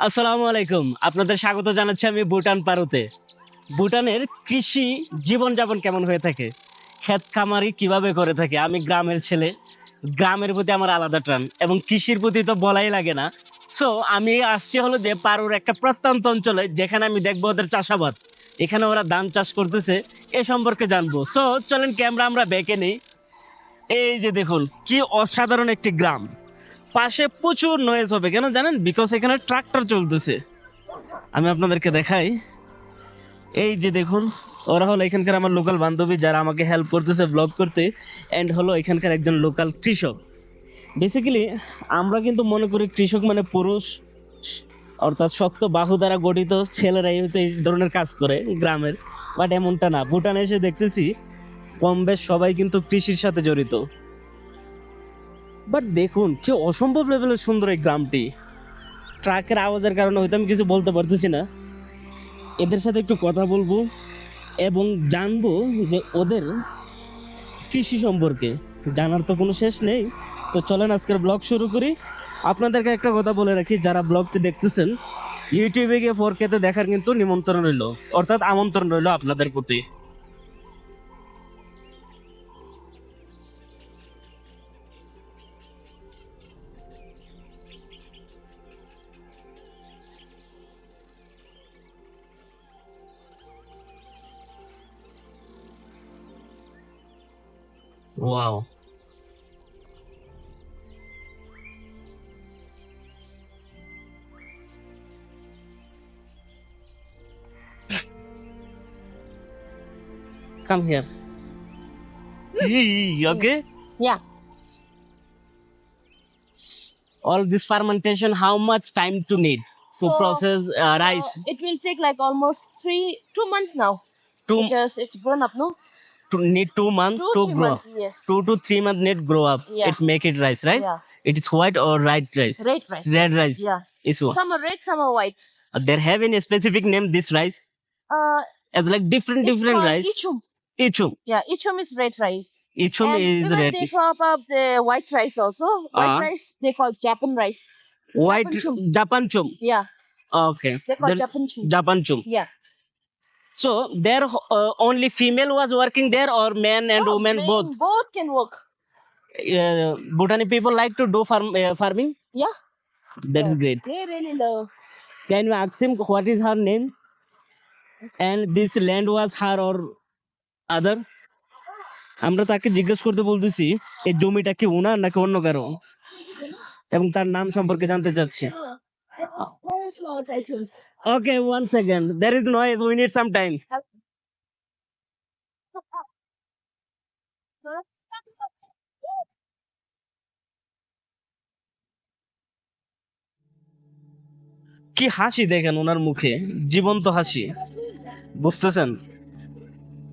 আসসালামু আলাইকুম, আপনাদের স্বাগত জানাচ্ছি আমি ভুটান পারুতে। ভুটানের কৃষি জীবনযাপন কেমন হয়ে থাকে, ক্ষেত খামারি কিভাবে করে থাকে। আমি গ্রামের ছেলে, গ্রামের প্রতি আমার আলাদা টান এবং কৃষির প্রতি তো বলাই লাগে না। সো আমি আসছি হলো যে পারুর একটা প্রত্যন্ত অঞ্চলে, যেখানে আমি দেখবো ওদের চাষাবাদ। এখানে ওরা ধান চাষ করতেছে, এ সম্পর্কে জানবো। সো চলেন ক্যামেরা আমরা বেঁকে নেই। এই যে দেখুন কি অসাধারণ একটি গ্রাম। পাশে প্রচুর নয়েজ হবে কেন জানেন, বিকজ এখানে ট্রাক্টর চলতেছে। আমি আপনাদেরকে দেখাই। এই যে দেখুন, ওরা হলো এখানকার আমার লোকাল বান্ধবী, যারা আমাকে হেল্প করতেছে ব্লগ করতে, অ্যান্ড হলো এখানকার একজন লোকাল কৃষক। বেসিক্যালি আমরা কিন্তু মনে করি কৃষক মানে পুরুষ, অর্থাৎ শক্ত বাহু দ্বারা গঠিত ছেলেরাই হয়তো এই ধরনের কাজ করে গ্রামের। বাট এমনটা না, ভুটানে এসে দেখতেছি কম বেশ সবাই কিন্তু কৃষির সাথে জড়িত। বাট দেখুন কি অসম্ভব লেভেলের সুন্দর এই গ্রামটি। ট্রাকের আওয়াজের কারণে হয়তো আমি কিছু বলতে পারতেছি না। এদের সাথে একটু কথা বলবো এবং জানবো যে ওদের কৃষি সম্পর্কে। জানার তো কোনো শেষ নেই। তো চলেন আজকের ব্লগ শুরু করি। আপনাদেরকে একটা কথা বলে রাখি, যারা ব্লগটি দেখতেছেন ইউটিউবে গিয়ে 4K-তে দেখার কিন্তু নিমন্ত্রণ রইল, অর্থাৎ আমন্ত্রণ রইল আপনাদের প্রতি। Wow, come here. Okay, Yeah. all this fermentation, how much time to need to So- process rice? It will take like almost 2 months now. Two- It's grown up, no? To need 2 months to 3 grow. months, yes. 2 to 3 months need grow up. Yeah. It's make it rice, right? Yeah. It is white or red rice? Red rice. Red rice. Yeah. Is one. Some are red, some are white. There have any specific name this rice? As like different It's called rice. Ichum. Ichum. Yeah, Ichum is red rice. Ichum And is even red. they crop up the white rice also. White Ah. rice they call Japan rice. White Japan chum. Japan chum. Yeah, Okay. they call Then Japan chum. Japan chum. Yeah. So there only female was working there, or man and Oh, woman man, both? Both can work. Bhutani people like to do farming. Yeah. That's Yeah. great. They really love. Can you ask him what is her name? And this land was her or other? আমরা তাকে জিজ্ঞেস করতে বলতেছি এই জমিটা কি ওনার নাকি অন্য কারো, এবং তার নাম সম্পর্কে জানতে চাচ্ছি। ওকে, 1 second, there is noise, we need some time. কি হাসি দেখেন ওনার মুখে, জীবন্ত হাসি, বুঝতেছেন?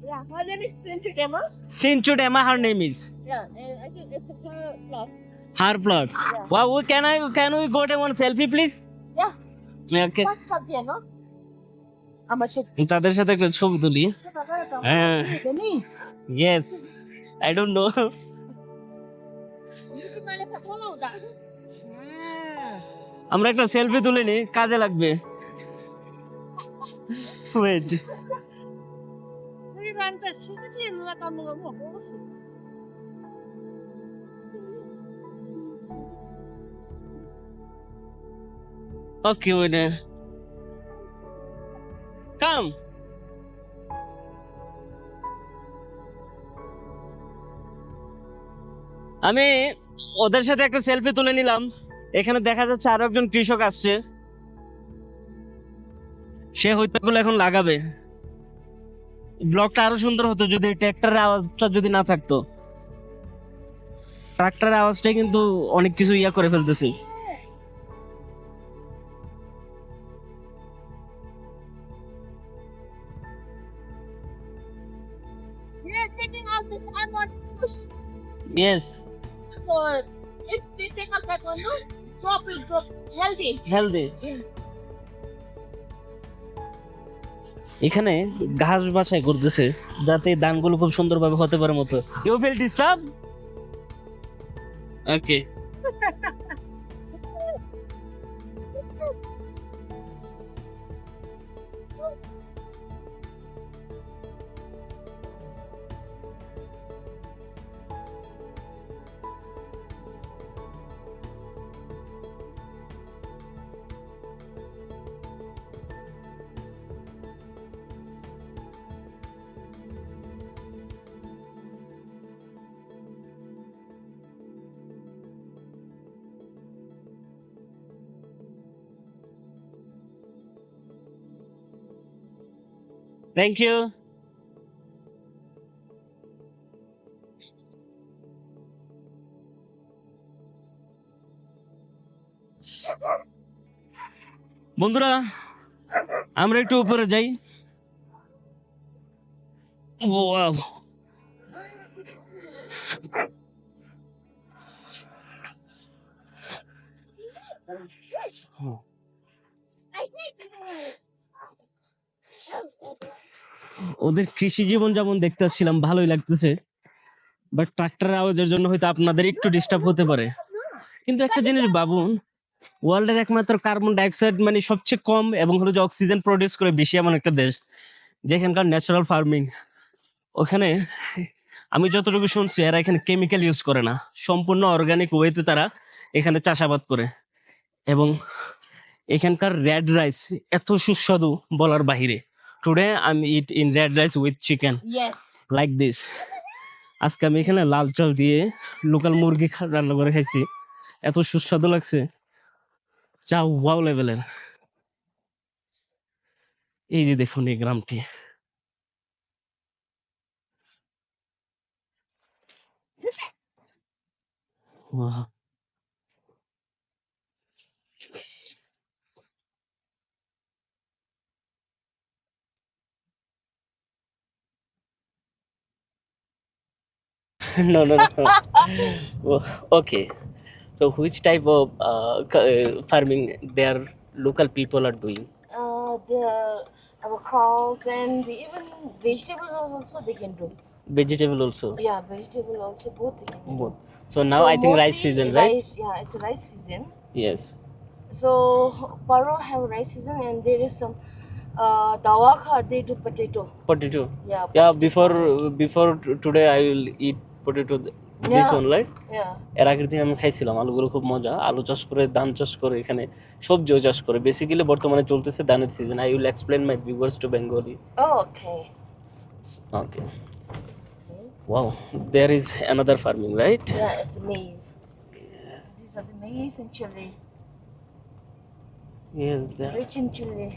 Yeah, her name is Princess Emma. সিনচুট Emma, her name is Yeah, and I think it's her plot. her plot. Yeah. Wow, can we go to one selfie please? Yeah, Okay, first cut there, no? I'm a chef. তাদের সাথে একটা ছবি তুলি। হ্যাঁ, yes, I don't know. আমরা একটা selfie তুলে নি, কাজে লাগবে। ওয়েট, ওকে, ওয়েট, কাম। আমি ওদের সাথে একটা সেলফি তুলে নিলাম। এখানে দেখা যাচ্ছে আরো একজন কৃষক আসছে, সে হয়তো এগুলো এখন লাগাবে। ব্লগটা আরো সুন্দর হতো যদি ট্রাক্টরের আওয়াজটা যদি না থাকতো। ট্রাক্টরের আওয়াজটাই কিন্তু অনেক কিছু ইয়া করে ফেলতেছি। Yeah, taking out this almond juice. Yes, So if they take out that one, no, crop will grow healthy. Healthy. এখানে ঘাস বাছাই করতেছে যাতে ধানগুলো খুব সুন্দরভাবে হতে পারে মতো। You feel disturb? Okay, thank you. বন্ধুরা আমরা একটু উপরে যাই। Wow. ওদের কৃষি জীবন যেমন দেখতে আসছিলাম, ভালোই লাগতেছে, বাট ট্রাক্টরের আওয়াজের জন্য হয়তো আপনাদের একটু ডিস্টার্ব হতে পারে। কিন্তু একটা জিনিস ভাবুন, ওয়ার্ল্ডের একমাত্র কার্বন ডাইঅক্সাইড মানে সবচেয়ে কম এবং হলো যে অক্সিজেন প্রডিউস করে বেশি এমন একটা দেশ, যেখানকার ন্যাচারাল ফার্মিং। ওখানে আমি যতটুকু শুনছি এরা এখানে কেমিক্যাল ইউজ করে না, সম্পূর্ণ অর্গানিক ওয়েতে তারা এখানে চাষাবাদ করে। এবং এখানকার রেড রাইস এত সুস্বাদু বলার বাহিরে। টুডে আমি it in red rice with chicken Yes. Like this. আজকে আমি এখানে লাল চাল দিয়ে লোকাল মুরগি রান্না করে খাইছি, এত সুস্বাদু লাগছে, যা ওয়াও লেভেলের। এই যে দেখুন এই গ্রামটি, Wow. No, no, no. Oh, okay. So, which type of farming their local people are doing? The our crops and even vegetables also they can do. Vegetable also. Yeah, vegetable also both they can do. Both. So now So I think rice mostly season, right? rice, yeah, it's a rice season. Yes. So Paro have rice season and there is some Dawaka they do potato. Potato. Yeah. Yeah. Potato farming. Before today I will eat potato. This Yeah. one, right? Yeah. এর আগের দিন আমি খাইছিলাম, আলুগুলো খুব মজা। আলু চাষ করে, ধান চাষ করে, এখানে সবজিও চাষ করে। বেসিক্যালি বর্তমানে চলতেছে ধানের season. I will explain my viewers to Bengali. Oh, okay. Okay. Wow, there is another farming, right? Yeah, it's maize. Yes. These are the maize and chili. Yes, there. Rich in chili,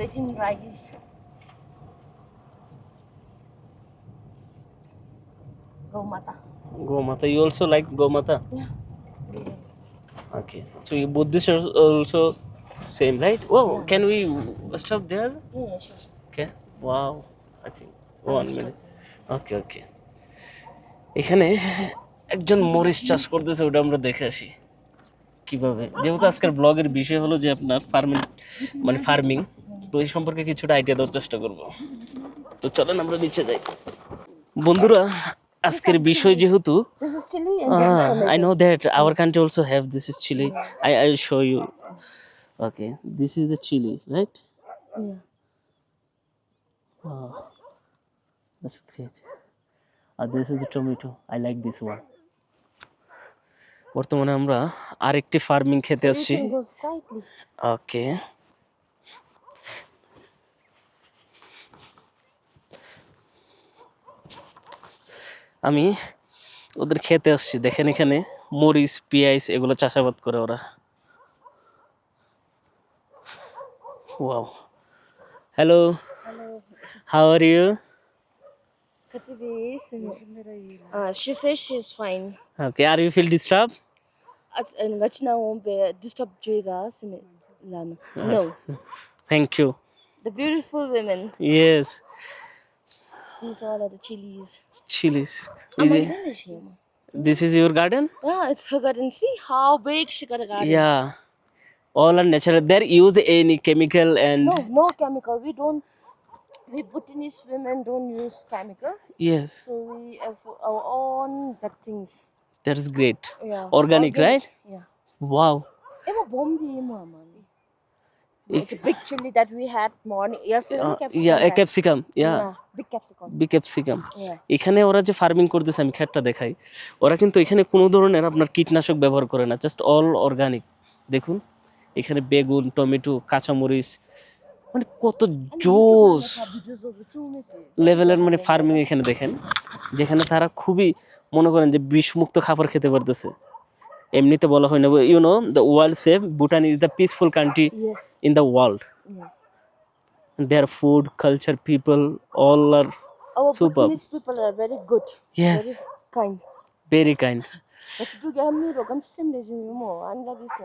rich in rice. Gomata. Gomata. You also like Gomata? Yeah. Yeah. Okay. So you Buddhists are also same, right? Wow. Yeah. Can we stop there? Yeah, sure. Okay. Wow. I think I'm 1 minute. starting. Okay, okay. এখানে একজন মরিচ চাষ করতেছে, ওটা আমরা দেখে আসি কিভাবে। যেহেতু আজকের ব্লগের বিষয় হলো যে আপনার ফার্মিং, তো এই সম্পর্কে কিছুটা আইডিয়া দেওয়ার চেষ্টা করব। তো চলেন আমরা নিচে যাই। বন্ধুরা আজকের বিষয় যেহেতু This is chili and this is tomato. I know that our country also have this is chili. I'll show you. Okay, this is the chili, right? Yeah. Wow, that's great. This is the tomato. I like this one. বর্তমানে আমরা আরেকটি farming খেতে আসছি। You can go slightly. ওকে, আমি ওদের খেতে আসছি। দেখেন এখানে মরিচ, পেঁয়াজ এগুলো চাষাবাদ করে ওরা। Wow, hello, how are you? She says she's fine. Okay, are you feel disturb? Disturb No. Thank you. The beautiful women. Yes, These all are the chilies. Chillies. Yeah, this is your garden? it's her garden. See how big she got a garden. Yeah, all are natural. There use any chemical and No chemical. We Bhutanese women don't use chemical. yes, So we have our own that things. that's great. Yeah. Organic, right? Yeah. Wow. Emo bomb di emo amani. It's a big chili that we had morning yesterday. Capsicum yeah, a had. Capsicum, yeah, Big capsicum. Big capsicum. Yeah. এখানে ওরা যে farming করতেছে, আমি ক্ষেতটা দেখাই, ওরা কিন্তু এখানে কোনো ধরনের আপনার কীটনাশক ব্যবহার করে না, জাস্ট অল অর্গানিক। দেখুন এখানে বেগুন, টমেটো, কাঁচামরিচ, মানে কত জোস লেভেলের মানে ফার্মিং এখানে দেখেন, যেখানে তারা খুবই মনে করেন যে বিষমুক্ত খাবার খেতে পারতেছে। এমনিতে বলা হয় না, you know the world save Bhutan is the peaceful country Yes. In the world. Yes. Their food, culture, people, all are Our superb. Bhutanese people are very good. Yes. Very kind. Very kind. But you get me rogam simle jimi mo anda bisa.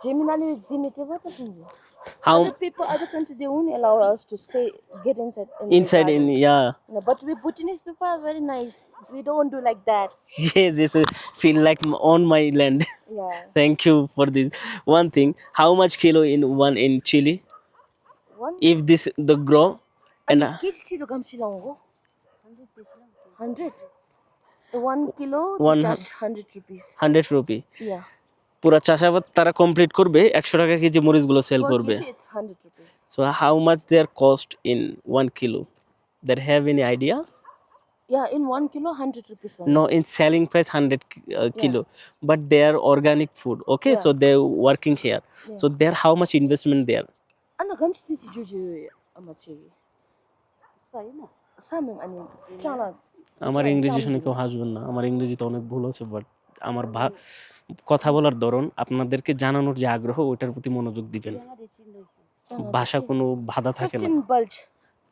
Jimi nani jimi te bata tungi. How Other people, other countries, they won't allow us to stay, get inside. inside the in, garden. yeah. No, but we Bhutanese people are very nice. We don't do like that. Yes, yes, feel like on my land. Yeah. Thank you for this. One thing, how much kilo in one in chili? One. If this the grow and Kids rogam silango. 100. The 1 kilo, One just 100 rupees. 100 rupee. Yeah. পুরা চাষাবাদ তারা complete করবে, 100 টাকা KG মরিচগুলো sell Per করবে। kg, it's 100 rupees. So how much their cost in 1 kilo? They have any idea? Yeah, in 1 kilo, 100 rupees. Only. No, in selling price 100 kilo, but they are organic food. Okay, Yeah. so they working here. Yeah. So there, how much investment there? Ano gamit ni juju amachi. Samim ani chala. আমার ইংরেজি শুনে কেউ হাসবেন না, আমার ইংরেজিতে অনেক ভুল আছে, বাট আমার কথা বলার ধরন, আপনাদেরকে জানানোর যে আগ্রহ, ওইটার প্রতি মনোযোগ দিবেন। ভাষা কোনো বাধা থাকে না। 15 bulge.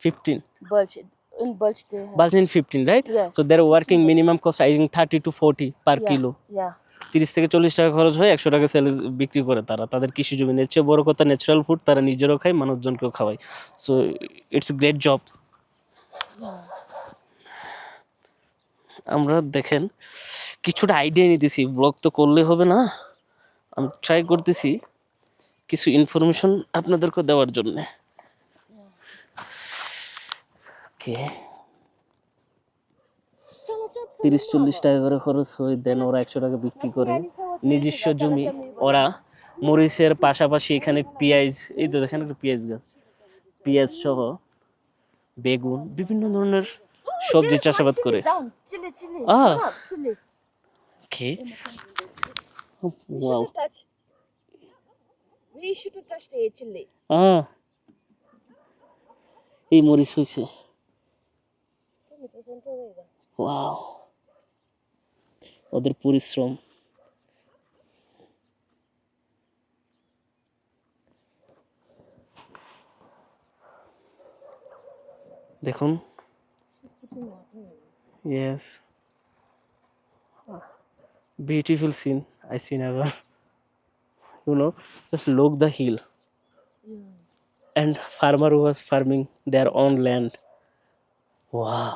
15 Bulge. In bulge they have. bulge in 15, right? Yes. So they're working minimum cost I think 30 to 40 per Yeah. kilo. Yeah. 30 থেকে 40 টাকা খরচ হয়, 100 টাকা সেল বিক্রি করে তারা তাদের কৃষি জমি। এর চেয়ে বড় কথা, ন্যাচারাল ফুড তারা নিজেরও খায়, মানুষজনকেও খাওয়ায়। So it's great job. আমরা দেখেন কিছুটা আইডিয়া নিতেছি, ব্লগ তো করলে হবে না, আমি ট্রাই করতেছি কিছু ইনফরমেশন আপনাদেরকে দেওয়ার জন্য। ওকে, 30-40 টাকা করে খরচ হয়, দেন ওরা 100 টাকা বিক্রি করে। নিজস্ব জমি, ওরা মরিচের পাশাপাশি এখানে পেঁয়াজ, এই তো দেখেন একটা পেঁয়াজ গাছ, পেঁয়াজ সহ বেগুন, বিভিন্ন ধরনের সবজি চাষাবাদ করে। Down. Chili. Ah. Come up, chili. Okay, We wow, shouldn't touch. We shouldn't touch the chili. এই মরিচ হয়েছে, ওয়াও, ওদের পরিশ্রম। দেখুন, yes, beautiful scene I see never, you know, just look the hill and farmer who was farming their own land. Wow.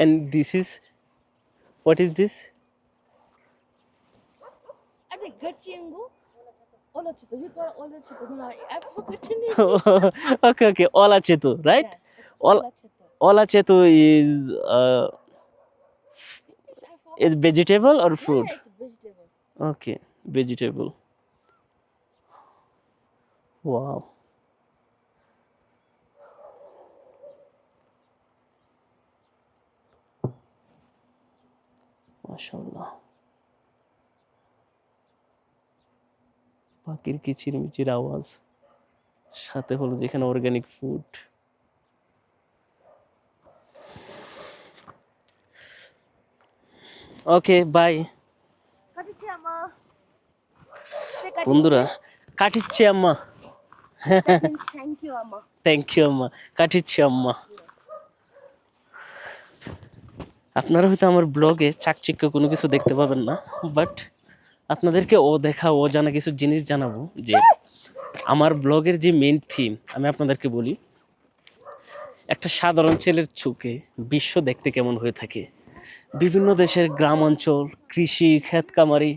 And this is, what is this? I think gachingu. Ola chito. You got ola chito. No, I forgot. Okay, ola chetu, right? Ola chito. Ola chetu is vegetable or fruit? Yeah, it's vegetable. Okay, vegetable. Wow. মাশাআল্লাহ, পাখির কিচিরমিচির আওয়াজ, সাথে হলো যেখানে organic food. Okay, bye Katichi ama. বন্ধুরা। কাটিচ্ছে আম্মা, Thank you ama. Thank you আম্মা, কাটিচ্ছে আম্মা। আপনারা হয়তো আমার ব্লগে চাকচিক্য কোনো কিছু দেখতে পাবেন না, বাট আপনাদেরকে ও জানা কিছু জিনিস জানাবো। যে আমার ব্লগের যে মেইন থিম, আমি আপনাদেরকে বলি, একটা সাধারণ ছেলের চোখে বিশ্ব দেখতে কেমন হয়ে থাকে, বিভিন্ন দেশের গ্রাম অঞ্চল, কৃষি, ক্ষেত কামারি,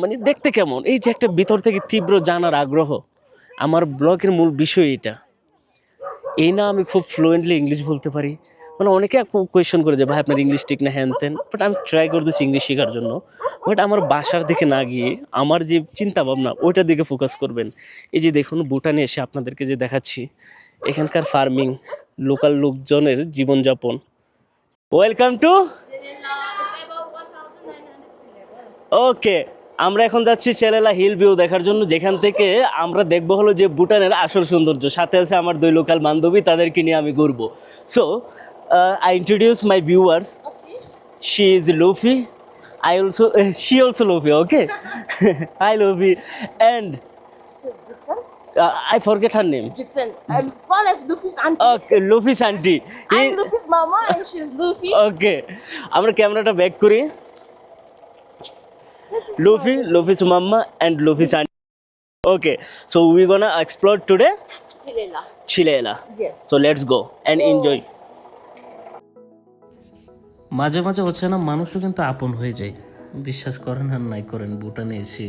মানে দেখতে কেমন, এই যে একটা ভিতর থেকে তীব্র জানার আগ্রহ। আমার ব্লগের মূল বিষয় এটা। এই না আমি খুব ফ্লুয়েন্টলি ইংলিশ বলতে পারি, মানে অনেকে কোয়েশ্চেন করে যে ভাই আপনার ইংলিশ ঠিক না হ্যান ত্যান, বাট আমি ট্রাই করতেছি ইংলিশ শেখার জন্য। বাট আমার বাসার দিকে না গিয়ে আমার যে চিন্তা ভাবনা ওইটার দিকে ফোকাস করবেন। এই যে দেখুন ভুটানে এসে আপনাদেরকে যে দেখাচ্ছি এখানকার ফার্মিং, লোকাল লোকজনের জীবনযাপন। ওয়েলকাম টু, ওকে, আমরা এখন যাচ্ছি চেলেলা হিল ভিউ দেখার জন্য, যেখান থেকে আমরা দেখবো হলো যে ভুটানের আসল সৌন্দর্য। সাথে আছে আমার 2 লোকাল বান্ধবী, তাদেরকে নিয়ে আমি ঘুরবো। So I introduce my viewers, she is Luffy, I also she also Luffy, okay? Hi Luffy, and I forget her name. Jitsen. Paul is Luffy's auntie. Okay, Luffy's auntie. I'm Luffy's mama and she's Luffy. Okay, আমরা ক্যামেরাটা back করি। This is Luffy's mama and Luffy's auntie. Okay, so we're gonna explore today Tilela. Chilela. Yes. So let's go and enjoy. মাঝে মাঝে হচ্ছে না, মানুষও কিন্তু আপন হয়ে যায়। বিশ্বাস করেন আর নাই করেন, ভুটানে এসে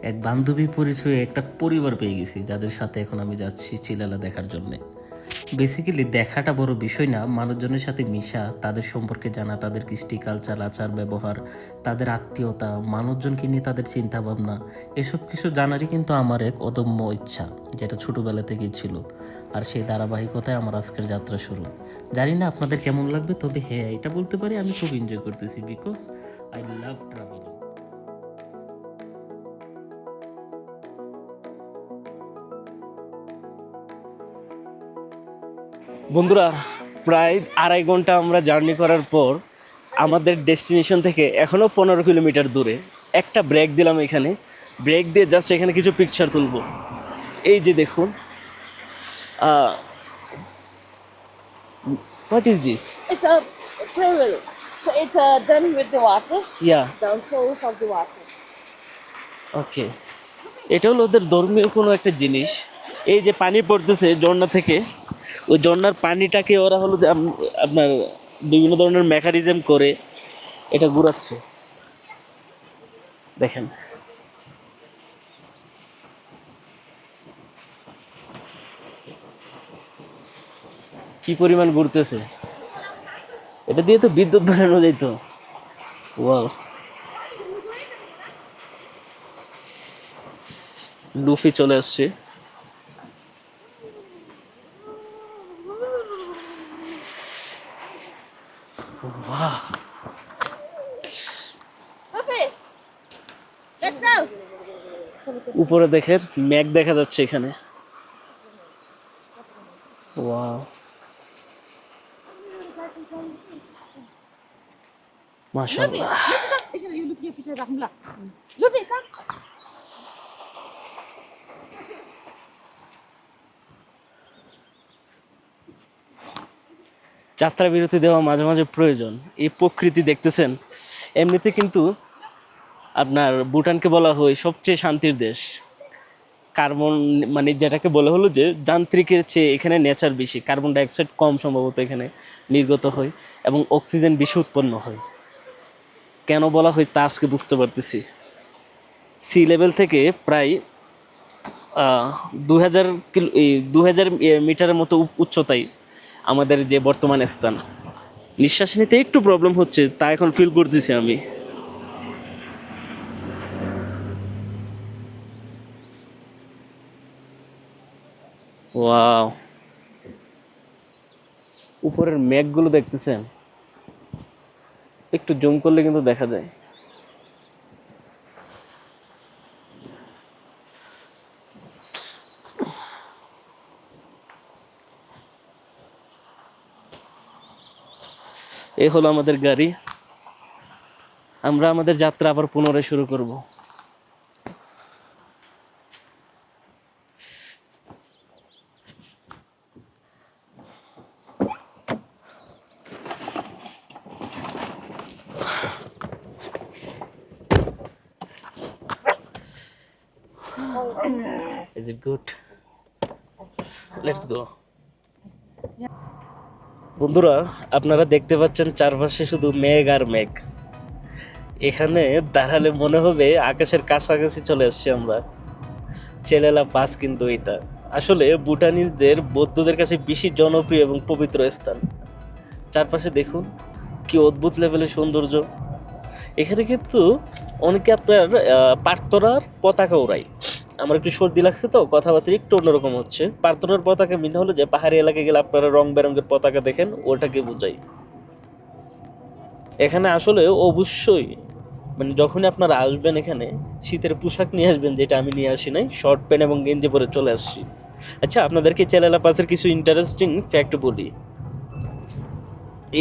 এক বান্ধবী পরিচয়ে একটা পরিবার পেয়ে গেছি, যাদের সাথে এখন আমি যাচ্ছি চিলালা দেখার জন্যে। বেসিক্যালি দেখাটা বড় বিষয় না, মানুষজনের সাথে মিশা, তাদের সম্পর্কে জানা, তাদের কৃষ্টি কালচার, আচার ব্যবহার, তাদের আত্মীয়তা, মানুষজনকে নিয়ে তাদের চিন্তা ভাবনা, এসব কিছু জানারই কিন্তু আমার এক অদম্য ইচ্ছা, যেটা ছোটোবেলা থেকেই ছিল। আর সেই ধারাবাহিকতায় আমার আজকের যাত্রা শুরু। জানি না আপনাদের কেমন লাগবে, তবে হ্যাঁ এটা বলতে পারি আমি খুব এনজয় করতেছি, বিকজ আই লাভ ট্রাভেলিং। বন্ধুরা, প্রায় 2.5 ঘন্টা আমরা জার্নি করার পর আমাদের ডেস্টিনেশন থেকে এখনও 15 কিলোমিটার দূরে একটা ব্রেক দিলাম। এখানে ব্রেক দিয়ে জাস্ট এখানে কিছু পিকচার তুলব। এই যে দেখুন, what is this? It's a pool. So it's done with the water. Yeah, Downfalls of the water. ওকে, এটা হলো ওদের ধর্মীয় কোনো একটা জিনিস। এই যে পানি পড়তেছে ঝর্ণা থেকে, ওই ঝর্ণার পানিটাকে ওরা হলো যে আপনার বিভিন্ন ধরনের মেকানিজম করে এটা ঘুরাচ্ছে। দেখেন কি পরিমাণ ঘুরতেছে, এটা দিয়ে তো বিদ্যুৎ বানানো যাইতো। ওয়াও, লুফি চলে আসছে। বাহ, Luffy, let's go. উপরে দেখেন মেঘ দেখা যাচ্ছে এখানে। ওয়াও, মাশাআল্লাহ। Luffy, come. যাত্রা বিরতি দেওয়া মাঝে মাঝে প্রয়োজন। এই প্রকৃতি দেখতেছেন, এমনিতে কিন্তু আপনার ভুটানকে বলা হয় সবচেয়ে শান্তির দেশ। কার্বন মানে যেটাকে বলা হলো যে যান্ত্রিকের চেয়ে এখানে নেচার বেশি, কার্বন ডাইঅক্সাইড কম সম্ভবত এখানে নির্গত হয় এবং অক্সিজেন বেশি উৎপন্ন হয়। কেন বলা হয় তা আজকে বুঝতে পারতেছি। সি লেভেল থেকে প্রায় 2000 মিটারের মতো উচ্চতায় আমাদের যে বর্তমান স্থান। নিঃশ্বাস নিতে একটু প্রবলেম হচ্ছে, তা এখন ফিল করতেছি আমি। ওয়াও, উপরের মেঘগুলো দেখতেছেন, একটু জুম করলে কিন্তু দেখা যায়। এই হলো আমাদের গাড়ি, আমরা আমাদের যাত্রা আবার পুনরায় শুরু করব। Is it good? Let's go. বন্ধুরা, আপনারা দেখতে পাচ্ছেন চারপাশে শুধু মেঘ আর মেঘ। এখানে দাঁড়ালে মনে হবে আকাশের কাছাকাছি চলে আসছি আমরা। চেলেলা পাস কিন্তু এটা আসলে ভুটানিজদের, বৌদ্ধদের কাছে বেশি জনপ্রিয় এবং পবিত্র স্থান। চারপাশে দেখুন কি অদ্ভুত লেভেলের সৌন্দর্য। এখানে কিন্তু অনেকে আপনার পারতরার পতাকা ওড়ায়। আমার একটু সর্দি লাগছে তো কথাবার্তা একটু অন্যরকম হচ্ছে। পারতরার পতাকা মিন হলো যে পাহাড়ি এলাকায় গেলে আপনারা রং বেরঙের পতাকা দেখেন, ওটাকে বোঝায়। এখানে আসলে অবশ্যই মানে যখনই আপনারা আসবেন এখানে শীতের পোশাক নিয়ে আসবেন, যেটা আমি নিয়ে আসি নাই, শর্ট প্যান্ট এবং গেঞ্জি পরে চলে আসছি। আচ্ছা, আপনাদেরকে চেলালা পাসের কিছু ইন্টারেস্টিং ফ্যাক্ট বলি।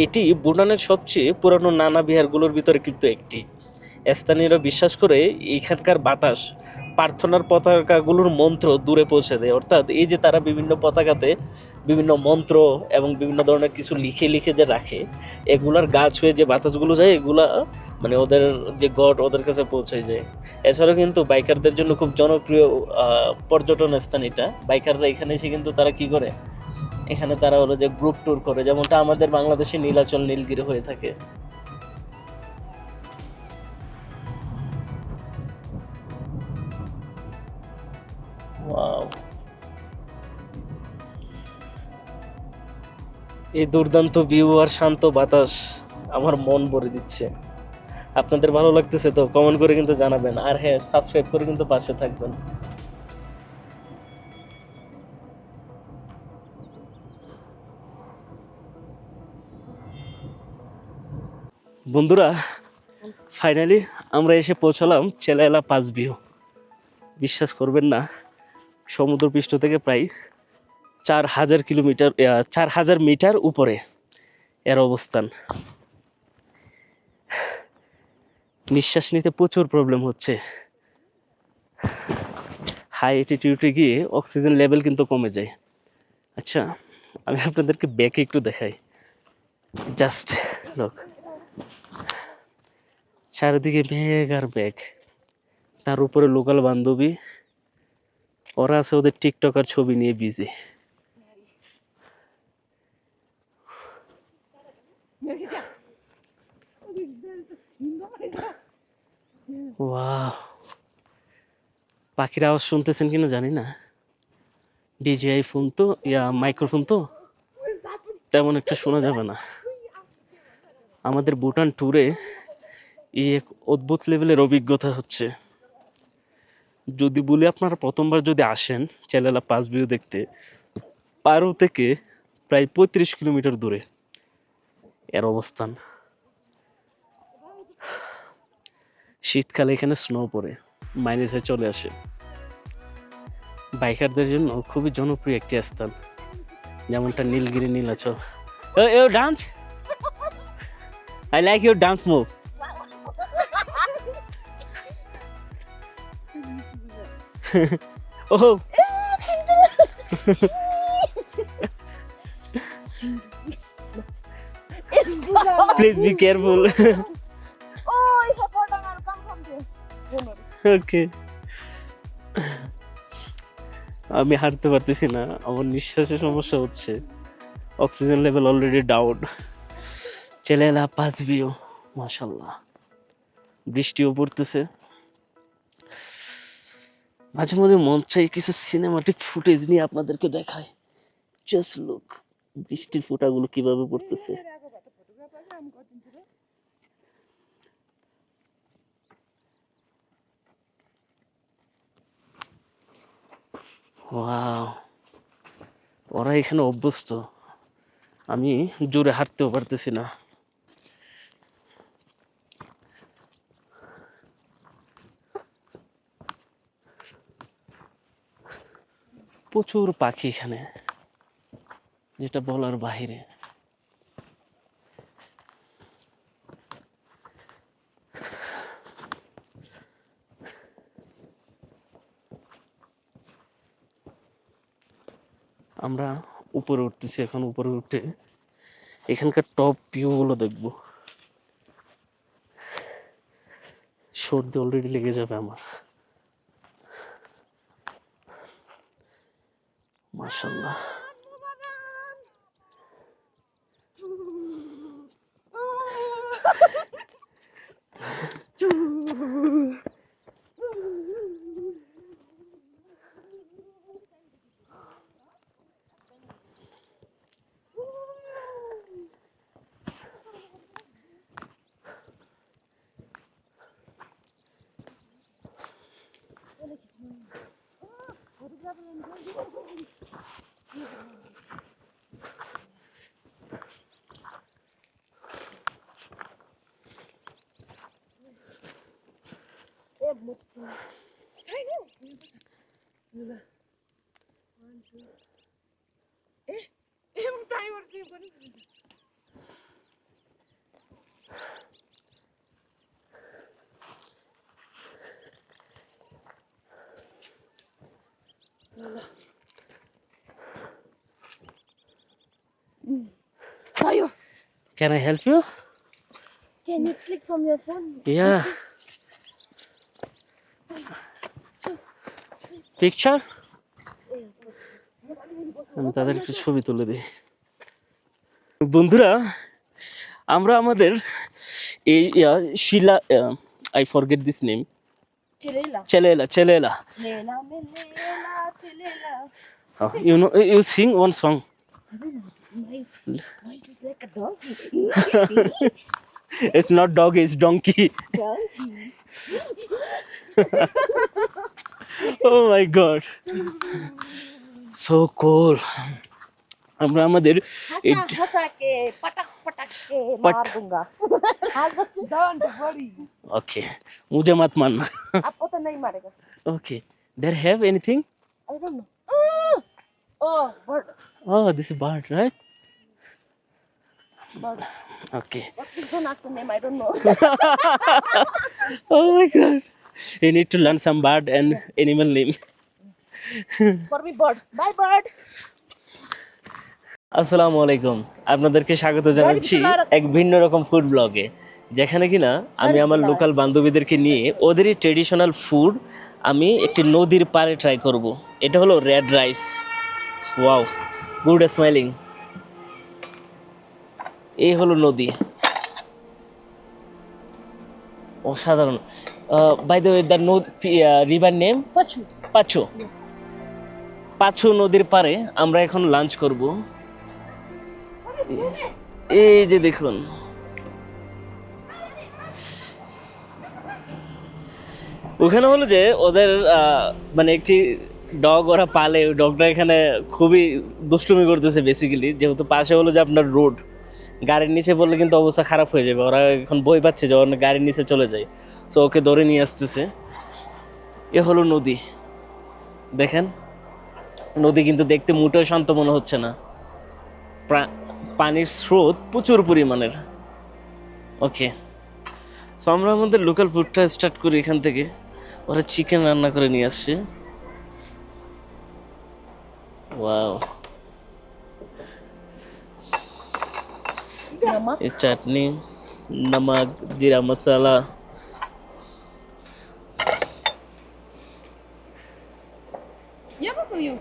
এটি ভুটানের সবচেয়ে পুরানো নানা বিহারগুলোর ভিতরে কিন্তু একটি। স্থানীয়রা বিশ্বাস করে এইখানকার বাতাস প্রার্থনার পতাকাগুলোর মন্ত্র দূরে পৌঁছে দেয়। অর্থাৎ এই যে তারা বিভিন্ন পতাকাতে বিভিন্ন মন্ত্র এবং বিভিন্ন ধরনের কিছু লিখে লিখে যে রাখে, এগুলার গাছ হয়ে যে বাতাসগুলো যায়, এগুলা মানে ওদের যে গড ওদের কাছে পৌঁছে যায়। এছাড়াও কিন্তু বাইকারদের জন্য খুব জনপ্রিয় পর্যটন স্থান এটা। বাইকাররা এখানে এসে কিন্তু তারা কি করে, এখানে তারা হলো যে গ্রুপ ট্যুর করে, যেমনটা আমাদের বাংলাদেশে নীলাচল নীলগিরি হয়ে থাকে। ওয়াও, এই দুর্দান্ত ভিউ আর শান্ত বাতাস আমার মন ভরে দিচ্ছে। আপনাদের ভালো লাগতেছে তো কমেন্ট করে কিন্তু জানাবেন, আর হ্যাঁ সাবস্ক্রাইব করে কিন্তু পাশে থাকবেন। বন্ধুরা, ফাইনালি আমরা এসে পৌঁছালাম চেলাইলা পাস ভিউ। বিশ্বাস করবেন না, সমুদ্রপৃষ্ঠ থেকে প্রায় 4,000 কিলোমিটার 4,000 মিটার উপরে এর অবস্থান। নিঃশ্বাস নিতে প্রচুর প্রবলেম হচ্ছে। হাই অ্যাটিটিউডে গিয়ে অক্সিজেন লেভেল কিন্তু কমে যায়। আচ্ছা, আমি আপনাদেরকে ব্যাকে একটু দেখাই। জাস্ট লোক, চারিদিকে ব্যাগ আর ব্যাগ, তার উপরে লোকাল বান্ধবী, ওরা আছে ওদের টিকটক আর ছবি নিয়ে বিজি। ওয়াও, পাখির আওয়াজ শুনতেছেন কিনা জানি না, ডিজিআই ফোন তো মাইক্রোফোন তো তেমন একটা শোনা যাবে না। আমাদের ভুটান ট্যুরে এই এক অদ্ভুত লেভেলের অভিজ্ঞতা হচ্ছে। যদি বলি আপনারা প্রথমবার যদি আসেন চেলালা পাস ভিউ দেখতে, পারো থেকে প্রায় 35 কিলোমিটার দূরে এর অবস্থান। শীতকালে এখানে স্নো পড়ে, মাইনাসে চলে আসে। বাইকারদের জন্য খুবই জনপ্রিয় একটি স্থান, যেমনটা Nilgiri Nilachal. Dance, I like your dance move. Oh, please be careful. Oh, it's a photo. I'll come from there. Okay. আমি হাঁটতে পারতেছি না, আমার নিঃশ্বাসের সমস্যা হচ্ছে, অক্সিজেন লেভেল অলরেডি ডাউন। চেলেলা পাঁচ ভিউ, মাশাল্লাহ। বৃষ্টিও পড়তেছে। মাঝে মাঝে মন চাই কিছু সিনেমাটিক ফুটেজ নিয়ে আপনাদেরকে দেখায়। জাস্ট লুক, বৃষ্টির ফোঁটাগুলো কিভাবে পড়তেছে। ওয়াও, ওরা এখানে অভ্যস্ত, আমি জোরে হাঁটতেও পারতেছি না। প্রচুর পাখি এখানে, যেটা বলার বাহিরে। আমরা উপরে উঠতেছি এখন, উপরে উঠে এখানকার টপ ভিউ গুলো দেখবো। সর্দি অলরেডি লেগে যাবে আমার। মাশাল্লাহ, Tayo, Can I help you? can you click from your phone? Yeah. Picture? আমি তাদের একটু ছবি তুলে দিই। বন্ধুরা, আমরা আমাদের এই শিলা, I forget this name, Chilela. চেলেলা চেলেলা। Lela, melela, chilela. You know, you sing one song. I don't know. My voice is like a doggy. It's not dog, it's donkey. Doggy. Oh my god. So cool. আমরা আমাদের हंसा के पटक पटक के पट- मार दूंगा। Don't worry. Okay, मुझे मत मारना. आपको तो नहीं मारेगा। Okay, there have anything? I don't know. Oh, bird. Oh, this is bird, right? Bird. Okay. But please don't ask the name. I don't know. Oh my god. You need to learn some bird and animal name. For me, bird. Bye, bird. আসসালামু আলাইকুম, আপনাদেরকে স্বাগত জানাচ্ছি এক ভিন্ন রকম food ব্লগে, যেখানে কিনা আমি আমার লোকাল বান্ধবীদেরকে নিয়ে ওদেরই ট্রেডিশনাল ফুড আমি একটি নদীর পাড়ে ট্রাই করব। এটা হলো red rice. Wow, good smiling. এই হলো নদী, অসাধারণ। By the way, the river name Pachu. Pachu. Pachu নদীর পাড়ে আমরা এখন লাঞ্চ করব। এই যে দেখুন, ওখানে হলো যে ওদের মানে একটি ডগ ওরা পালে, ওই ডগটা এখানে খুবই দুষ্টুমি করতেছে বেসিক্যালি, যেহেতু পাশে হলো যে আপনার রোড, গাড়ির নিচে পড়লে কিন্তু অবস্থা খারাপ হয়ে যাবে। ওরা এখন ভয় পাচ্ছে যে ওরা গাড়ির নিচে চলে যায়, সো ওকে ধরে নিয়ে আসতেছে। এ হলো নদী, দেখেন নদী কিন্তু দেখতে মোটেও শান্ত মনে হচ্ছে না, পানির স্রোত প্রচুর পরিমাণের। ওকে, সো আমরা আমাদের লোকাল ফুডটা স্টার্ট করি এখান থেকে। ওরা চিকেন রান্না করে নিয়ে আসছে। Wow, Namak. এই চাটনি, নমক, জিরা মশলা। Ya apa suyu?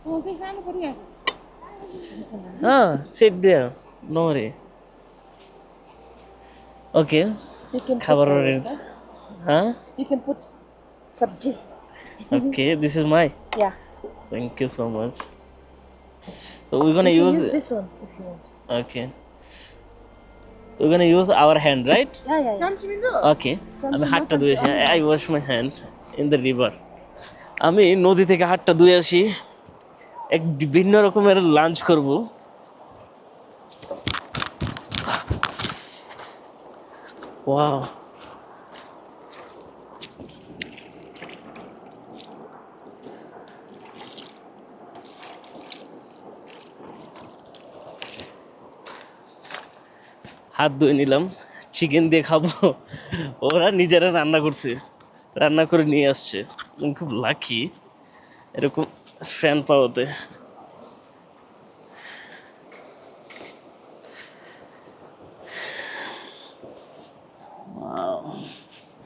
Oh, saya sana pergi. হ্যাঁ, sit there, no worry. Okay, You can খাবার put ready. rice, huh? হ্যাঁ, You can put sabji. okay, this is my, Yeah. thank you so much. So we're gonna You can use, use this one if you want. okay, we're gonna use our hand, right? Yeah, yeah, yeah. Okay, আমি হাতটা ধুয়ে আসি। I wash my hand in the river. আমি নদী থেকে হাতটা ধুয়ে আসি, এক ভিন্ন রকমের লাঞ্চ করব। ওয়াও, হাত ধুয়ে নিলাম, চিকেন দিয়ে খাবো। ওরা নিজেরা রান্না করছে, রান্না করে নিয়ে আসছে। আমি খুব লাকি এরকম ফ্যান পাওয়াতে।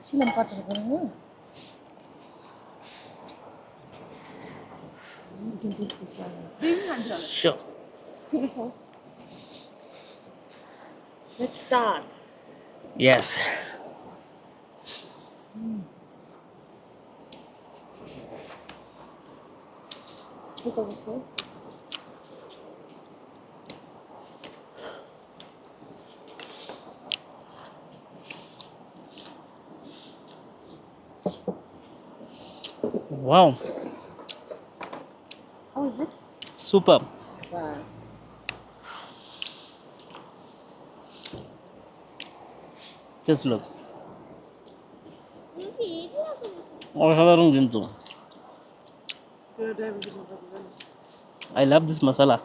Silang patah kan ini. You can taste this one. Sure. Chili sauce. Let's start. Yes. Look over here. Wow. is it? Super. Wow. Just look, অসাধারণ কিন্তু। আই লাভ দিস মশলা।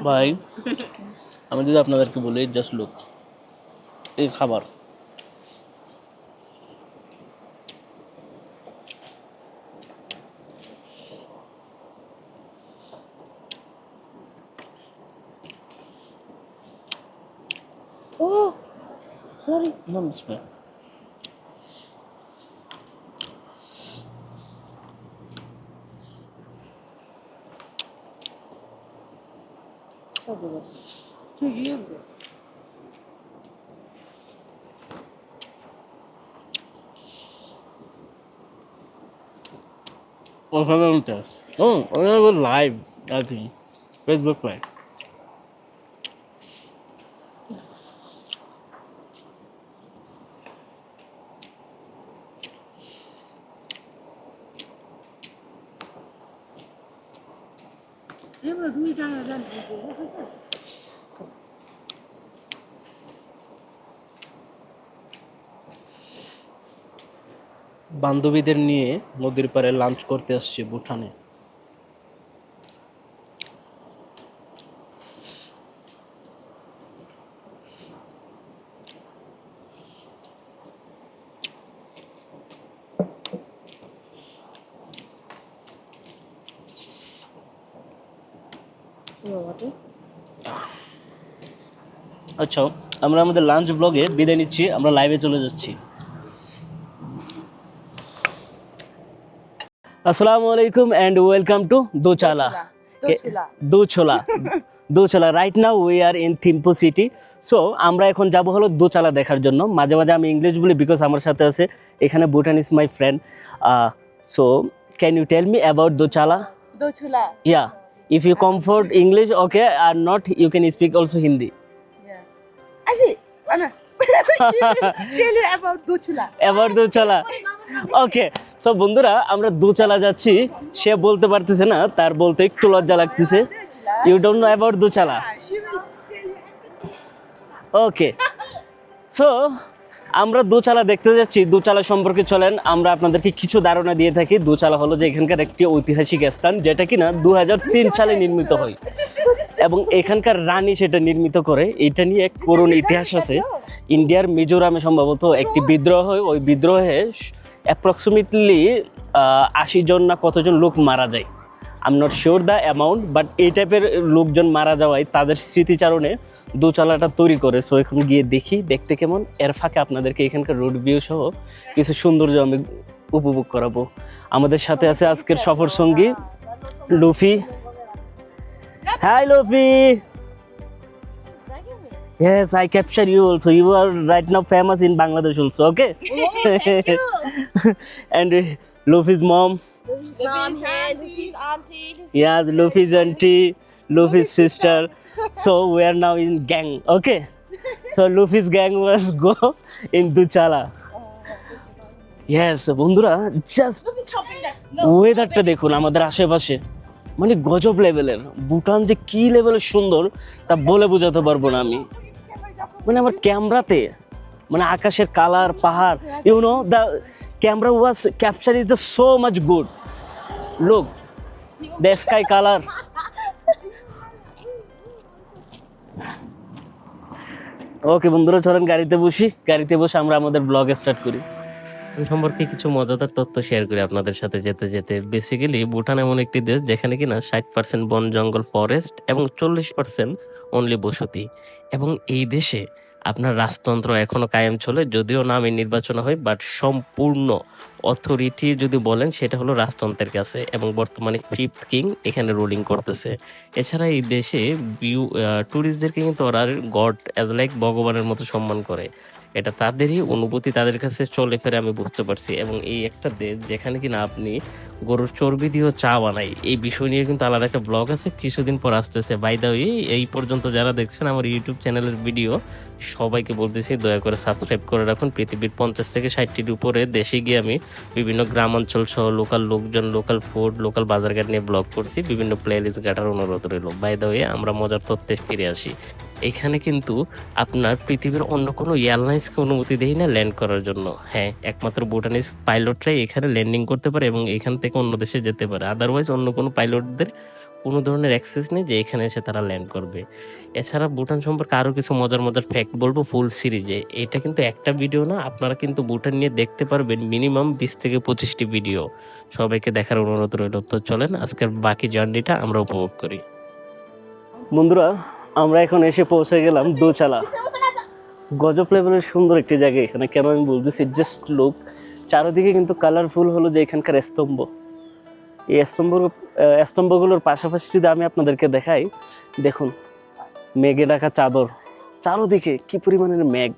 ভাই আমি যদি আপনাদেরকে বলি জাস্ট লুক, এই খাবার Oh, sorry. No, it's fine. অসাধারণ taste. Oh live I think Facebook live. বান্ধবীদের নিয়ে নদীর পাড়ে লাঞ্চ করতে আসছি ভুটানে। আচ্ছা, আমরা আমাদের লাঞ্চ ব্লগে বিদায় নিচ্ছি, আমরা লাইভে চলে যাচ্ছি। আসসালামু আলাইকুম and welcome to Dochala. Dochala. Right now we are in Thimphu city. So আমরা এখন যাব হলো দোচালা দেখার জন্য। মাঝে মাঝে আমি ইংলিশ বলি বিকজ আমার সাথে আছে এখানে Bhutan is my friend. So can you tell me about Dochala? Yeah. If you comfort English, okay, or not, you can speak also Hindi. Actually, Anna, tell you about About Dochala. Okay. So বন্ধুরা আমরা দোচালা যাচ্ছি, সে বলতে পারতেছে না, তার বলতে একটু লজ্জা লাগতেছে। You don't know about Dochala? She will tell you. Okay, so আমরা দোচালা দেখতে যাচ্ছি। দোচালা সম্পর্কে চলেন আমরা আপনাদেরকে কিছু ধারণা দিয়ে থাকি। দোচালা হলো যে এখানকার একটি ঐতিহাসিক স্থান, যেটা কিনা 2003 সালে নির্মিত হয় এবং এখানকার রানী সেটা নির্মিত করে। এটা নিয়ে এক পুরনো ইতিহাস আছে। ইন্ডিয়ার মিজোরামে সম্ভবত একটি বিদ্রোহ হয়, ওই বিদ্রোহে অ্যাপ্রক্সিমেটলি 80 জন না কতজন লোক মারা যায়। I am not sure the amount, but এই টাইপের লোকজন মারা যাওয়ায় তাদের স্মৃতিচারণে দোচালাটা তৈরি করে। সো এখন গিয়ে দেখি দেখতে কেমন। এর ফাঁকে আপনাদেরকে এখানকার রোড ভিউ সহ কিছু সৌন্দর্য আমি উপভোগ করাবো। আমাদের সাথে আছে আজকের সফর সঙ্গী Luffy. Hi Luffy. Yes, I capture you also. You are right now famous in Bangladesh also, okay? And Luffy's mom. Luffy's auntie. Yes, Luffy's auntie, Luffy's sister. So we are now in gang, okay? So Luffy's gang was go in Dochala. Yes, বন্ধুরা just ওয়েদারটা দেখুন আমাদের আশেপাশে, মানে গজব লেভেলের। ভুটান যে কি লেভেলের সুন্দর তা বলে বোঝাতে পারবো না আমি। মানে আমার ক্যামেরাতে মানে আকাশের কালার, পাহাড়, you know the camera was capture is the so much good. Look the sky colour. Okay বন্ধুরা, চলেন গাড়িতে বসি, গাড়িতে বসে আমরা আমাদের ব্লগ স্টার্ট করি। সম্পর্কে কিছু মজাদার তথ্য শেয়ার করি আপনাদের সাথে যেতে যেতে। বেসিক্যালি ভুটান এমন একটি দেশ যেখানে কিনা 60% বন জঙ্গল ফরেস্ট এবং 40% অনলি বসতি। এবং এই দেশে আপনার রাজতন্ত্র এখনো কায়েম চলে, যদিও নামে নির্বাচন হয়, বাট সম্পূর্ণ অথরিটি যদি বলেন সেটা হলো রাজতন্ত্রের কাছে, এবং বর্তমানে ফিফথ কিং এখানে রুলিং করতেছে। এছাড়া এই দেশে ট্যুরিস্টদেরকে কিন্তু ওরা গড অ্যাজ লাইক ভগবানের মতো সম্মান করে। এটা তাদেরই অনুভূতি, তাদের কাছে চলে ফেরে আমি বুঝতে পারছি। এবং এই একটা দেশ যেখানে কিনা আপনি গরুর চর্বি দিয়েও চা বানাই, এই বিষয় নিয়ে কিন্তু আলাদা একটা ব্লগ আছে, কিছুদিন পর আসতেছে। বাই দ্য ওয়ে, এই পর্যন্ত যারা দেখছেন আমার ইউটিউব চ্যানেলের ভিডিও, সবাইকে বলতেছি দয়া করে সাবস্ক্রাইব করে রাখুন। পৃথিবীর 50 থেকে 60টির উপরে দেশে গিয়ে আমি বিভিন্ন গ্রাম অঞ্চল সহ লোকাল লোকজন, লোকাল ফুড, লোকাল বাজারঘাট নিয়ে ব্লগ করছি। বিভিন্ন প্লেলিস্ট ঘাটার অনুরোধ রইল। বাই দ্য ওয়ে, আমরা মজার তথ্যে ফিরে আসি। এখানে কিন্তু আপনার পৃথিবীর অন্য কোনো এয়ারলাইন্সকে অনুমতি দেয় না ল্যান্ড করার জন্য। হ্যাঁ, একমাত্র ভুটানিজ পাইলটরাই এখানে ল্যান্ডিং করতে পারে এবং এখান থেকে অন্য দেশে যেতে পারে। আদারওয়াইজ অন্য কোনো পাইলটদের কোনো ধরনের অ্যাক্সেস নেই যে এখানে এসে তারা ল্যান্ড করবে। এছাড়া ভুটান সম্পর্কে আরও কিছু মজার মজার ফ্যাক্ট বলবো ফুল সিরিজে। এটা কিন্তু একটা ভিডিও না, আপনারা কিন্তু ভুটান নিয়ে দেখতে পারবেন মিনিমাম 20 থেকে 25টি ভিডিও। সবাইকে দেখার অনুরোধ রইল। তো চলেন আজকের বাকি জার্নিটা আমরা উপভোগ করি। বন্ধুরা, আমরা এখন এসে পৌঁছে গেলাম দোচালা। গজব লেভেলের সুন্দর একটি জায়গা এখানে। কেন আমি বলতেছি, জাস্ট লুক, চারিদিকে কিন্তু কালারফুল হলো যে এখানকার স্তম্ভ। এই স্তম্ভগুলোর পাশাপাশি যদি আমি আপনাদেরকে দেখাই, দেখুন মেঘে ঢাকা চাদর, চারোদিকে কি পরিমাণের মেঘ।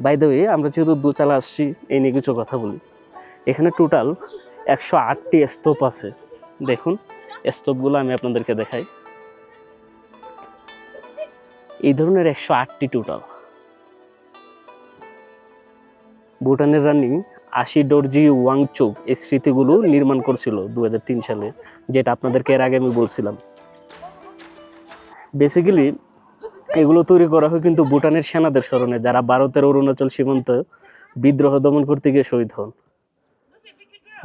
বাই দ্য ওয়ে, আমরা যেহেতু দোচালা আসছি, এই নিয়ে কিছু কথা বলি। এখানে টোটাল 108টি স্তূপ আছে। দেখুন স্তূপগুলো আমি আপনাদেরকে দেখাই। এই ধরনের 108টি টোটাল। ভুটানের রানী আশি ডোরজি ওয়াংচুক এই স্মৃতিগুলো নির্মাণ করছিল 2003 সালে, যেটা আপনাদেরকে এর আগে আমি বলছিলাম। বেসিক্যালি এগুলো তৈরি করা হয় কিন্তু ভুটানের সেনাদের স্মরণে, যারা ভারতের অরুণাচল সীমান্ত বিদ্রোহ দমন করতে গিয়ে শহীদ হন।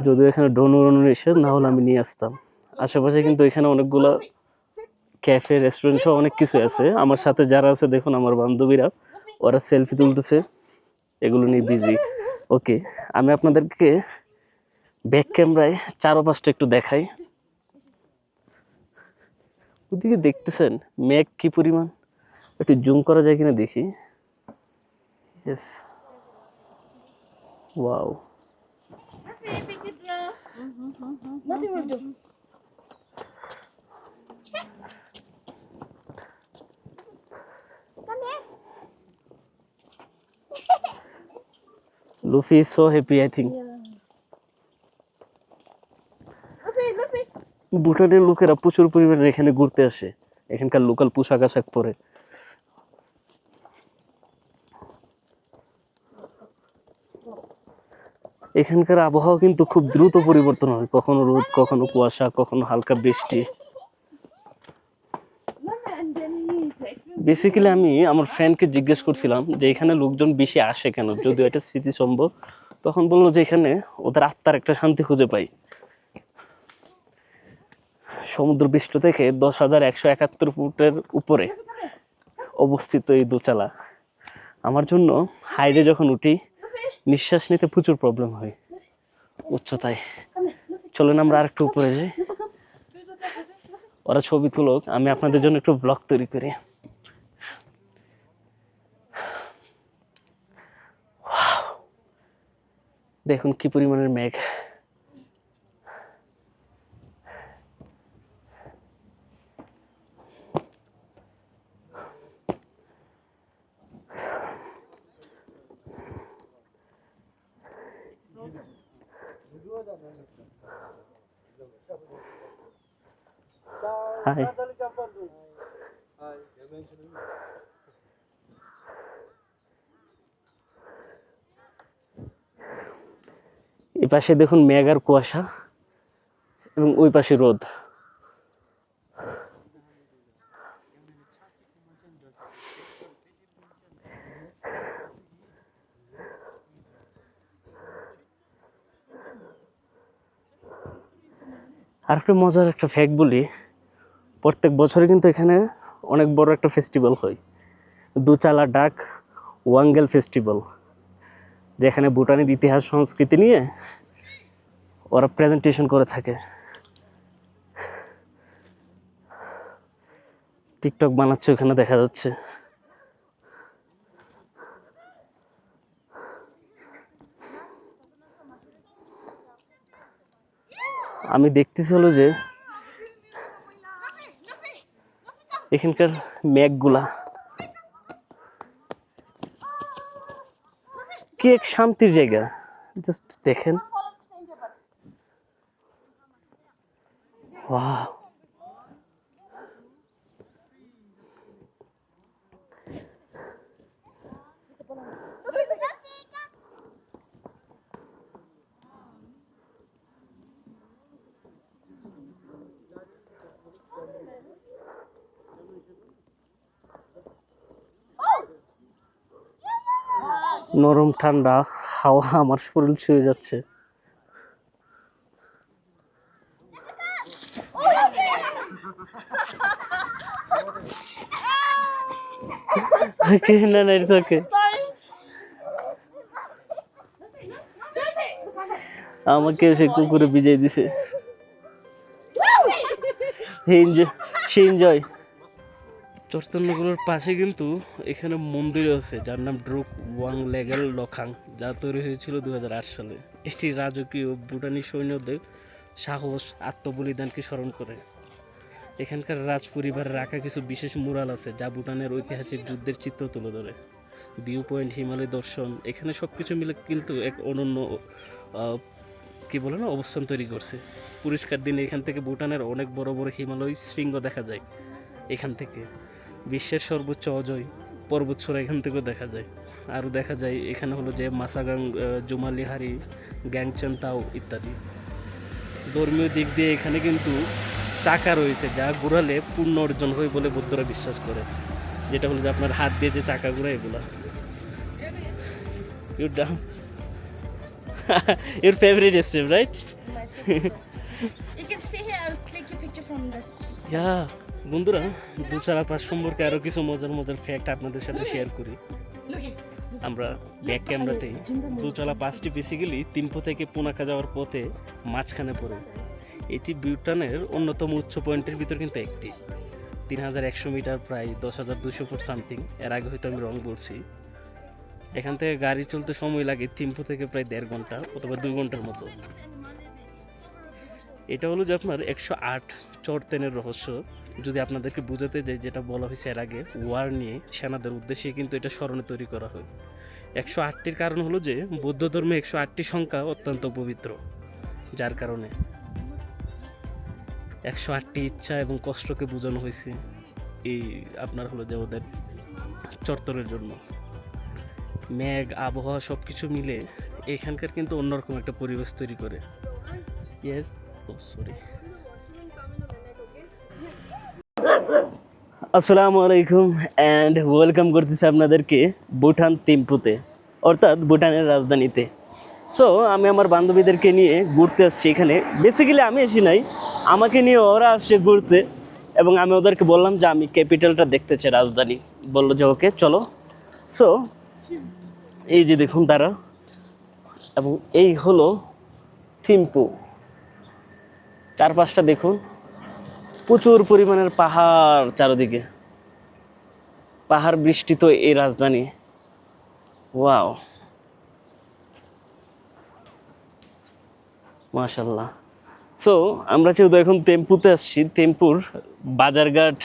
যদিও এখানে ড্রোন উড়ানো নিষেধ, না হলে আমি নিয়ে আসতাম। আশেপাশে কিন্তু এখানে অনেকগুলো ক্যাফে, রেস্টুরেন্ট সহ অনেক কিছু আছে। আমার সাথে যারা আছে দেখুন, আমার বান্ধবীরা, ওরা সেলফি তুলতেছে, এগুলো নিয়ে বিজি। ওকে, আমি আপনাদেরকে ব্যাক ক্যামেরায় চারপাশটা একটু দেখাই। ওদিকে দেখতেছেন মেঘ কি পরিমাণ, একটু জুম করা যায় কিনা দেখি। Yes, wow. Nothing will do. Luffy is so happy, I think. ভুটানের লোকেরা প্রচুর পরিমাণে এখানে ঘুরতে আসে, এখানকার লোকাল পোশাক আশাক পরে। এখানকার আবহাওয়া কিন্তু খুব দ্রুত পরিবর্তন হয়, কখনো রোদ, কখনো কুয়াশা, কখনো হালকা বৃষ্টি। বেসিক্যালি আমি আমার ফ্রেন্ডকে জিজ্ঞেস করছিলাম যে এখানে লোকজন বেশি আসে কেন, যদিও এটা স্মৃতিসম্ভব। তখন বললো যে এখানে ওদের আত্মার একটা শান্তি খুঁজে পাই। সমুদ্র পৃষ্ঠ থেকে 10,171 ফুটের উপরে অবস্থিত এই দোচালা। আমার জন্য হাইটে যখন উঠি নিঃশ্বাস নিতে প্রচুর প্রবলেম হয় উচ্চতায়। চলেন আমরা আরেকটু উপরে যাই, ওরা ছবি তুলুক, আমি আপনাদের জন্য একটু ব্লগ তৈরি করি। দেখুন কি পরিমাণের মেঘ। হাই, এই পাশে দেখুন মেঘ আর কুয়াশা, এবং ওই পাশে রোদ। আর একটা মজার একটা ফ্যাক্ট বলি, প্রত্যেক বছরে কিন্তু এখানে অনেক বড় একটা ফেস্টিভ্যাল হয়, দোচালা ডাক ওয়াঙ্গেল ফেস্টিভ্যাল, যেখানে ভুটানের ইতিহাস সংস্কৃতি নিয়ে ওরা প্রেজেন্টেশন করে থাকে। টিকটক বানাচ্ছে ওখানে দেখা যাচ্ছে। আমি দেখতেছি হলো যে এখানকার মেঘগুলা কি এক শান্তির জায়গা, জাস্ট দেখেন। ওয়াও, নরম ঠান্ডা হাওয়া আমার শরীর ছুঁয়ে যাচ্ছে। Okay, no, no, it's okay. আমাকে সে কুকুরে ভিজিয়ে দিছে। সে এনজয়। চৈতন্যগুলোর পাশে কিন্তু এখানে মন্দির আছে যার নাম ড্রুক ওয়াং লেগেল লখাং, যা তৈরি হয়েছিল 2008 সালে। এটি রাজকীয় ভুটানি সৈন্যদের সাহস আত্মবলিদানকে স্মরণ করে। এখানকার রাজ পরিবারের রাখা কিছু বিশেষ মুরাল আছে যা ভুটানের ঐতিহাসিক যুদ্ধের চিত্র তুলে ধরে। ভিউ পয়েন্ট, হিমালয় দর্শন, এখানে সব কিছু মিলে কিন্তু এক অনন্য কি বলে না অবস্থান তৈরি করছে। পরিষ্কার দিনে এখান থেকে ভুটানের অনেক বড় বড় হিমালয় শৃঙ্গ দেখা যায়। এখান থেকে বিশ্বের সর্বোচ্চ অজয় পর্বতচূড়া এখান থেকেও দেখা যায়। আরও দেখা যায় এখানে হলো যে মাসাগাং, জুমালিহারি, গ্যাংচেন তাও ইত্যাদি। ধর্মীয় দিক দিয়ে এখানে কিন্তু চাকা রয়েছে যা ঘোরালে পুণ্য অর্জন হয় বলে বৌদ্ধরা বিশ্বাস করে। যেটা হলো যে আপনার হাত দিয়ে যে চাকা ঘোরা এগুলা। Your favorite stream, right? You can stay here. I'll click your picture from this. Yeah. বন্ধুরা, দুচালা পাস সম্পর্কে আরো কিছু মজার মজার ফ্যাক্ট আপনাদের সাথে শেয়ার করি। Look here. আমরা ব্যাক ক্যামেরাতে দুচালা পাসটি বেসিক্যালি তিম্পু থেকে পুনাকা যাওয়ার পথে মাঝখানে পড়ে। এটি ভুটানের অন্যতম উচ্চ পয়েন্টের ভিতর কিন্তু একটি। 3100 মিটার, প্রায় 10,200 ফুট সামথিং। এর আগে হয়তো আমি রং বলছি। এখান থেকে গাড়ি চলতে সময় লাগে থিম্পু থেকে প্রায় 1.5 ঘন্টা অথবা 2 ঘন্টার মতো। এটা হলো যে আপনার 108 চড়তেনের রহস্য। যদি আপনাদেরকে বোঝাতে যাই, যেটা বলা হয়েছে এর আগে ওয়ার নিয়ে সেনাদের উদ্দেশ্যে কিন্তু এটা স্মরণে তৈরি করা হয়। 108টির কারণ হলো যে বৌদ্ধ ধর্মে 108টি সংখ্যা অত্যন্ত পবিত্র, যার কারণে 108টি ইচ্ছা এবং কষ্টকে বোঝানো হয়েছে এই আপনার হলো যে ওদের চত্বরের জন্য। মেঘ, আবহাওয়া সব কিছু মিলে এখানকার কিন্তু অন্যরকম একটা পরিবেশ তৈরি করে। ইয়েস, ও সরি। আসসালামু আলাইকুম অ্যান্ড ওয়েলকাম করতেছি আপনাদেরকে ভুটান থিম্পুতে, অর্থাৎ ভুটানের রাজধানীতে। সো আমি আমার বান্ধবীদেরকে নিয়ে ঘুরতে আসছি এখানে। বেসিক্যালি আমি আসি নাই, আমাকে নিয়ে ওরা আসছে ঘুরতে, এবং আমি ওদেরকে বললাম যে আমি ক্যাপিটালটা দেখতে চাই, রাজধানী। বললো যে ওকে চলো। সো এই যে দেখুন তারা, এবং এই হলো থিম্পু। চারপাশটা দেখুন, প্রচুর পরিমাণের পাহাড় চারদিকে, পাহাড় বৃষ্টিত এই রাজধানী। ওয়াও, মাশাল্লাহ। সো আমরা যেহেতু এখন থিম্পুতে আসছি, থিম্পুর বাজারঘাট,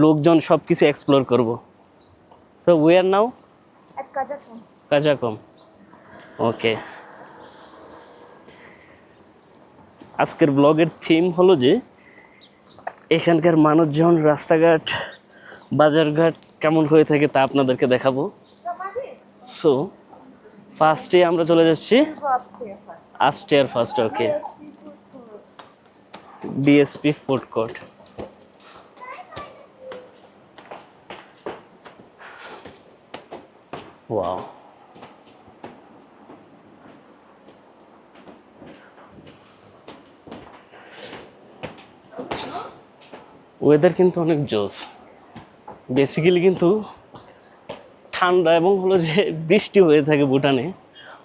লোকজন সব কিছু এক্সপ্লোর করবো। So we are now At Kazakhstan. কাজাকম। ওকে, আজকের ব্লগের থিম হলো যে এখানকার মানুষজন, রাস্তাঘাট, বাজারঘাট কেমন হয়ে থাকে তা আপনাদেরকে দেখাবো। সো ফার্স্টে আমরা চলে যাচ্ছি Go upstairs first. Upstair first. Okay, Seafood court. DSP food court. Wow, weather কিন্তু অনেক জোস। বেসিক্যালি কিন্তু ঠান্ডা এবং হলো যে বৃষ্টি হয়ে থাকে ভুটানে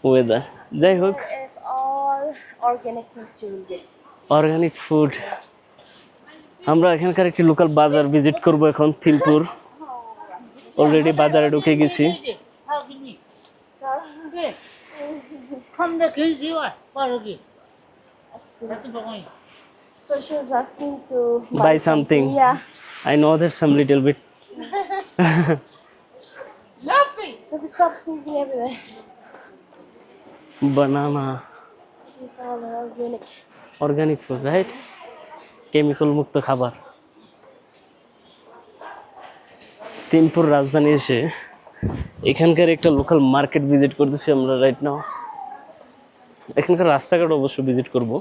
ওয়েদার। যাই হোক, There is all organic things you will get. Organic food. আমরা এখানকার একটি লোকাল বাজার ভিজিট করব এখন, থিম্পুর। অলরেডি বাজারে ঢুকে গেছি। So she was asking to Buy something. Yeah. I know there's some little bit. Nothing. So we stop sneezing everywhere. Banana. She's all organic. Organic food, right? Chemical মুক্ত খাবার। তিনপুর রাজধানী এসে এখানকার একটা লোকাল মার্কেট ভিজিট করতেছি আমরা right now. এখানকার রাস্তাঘাট অবশ্য ভিজিট করব।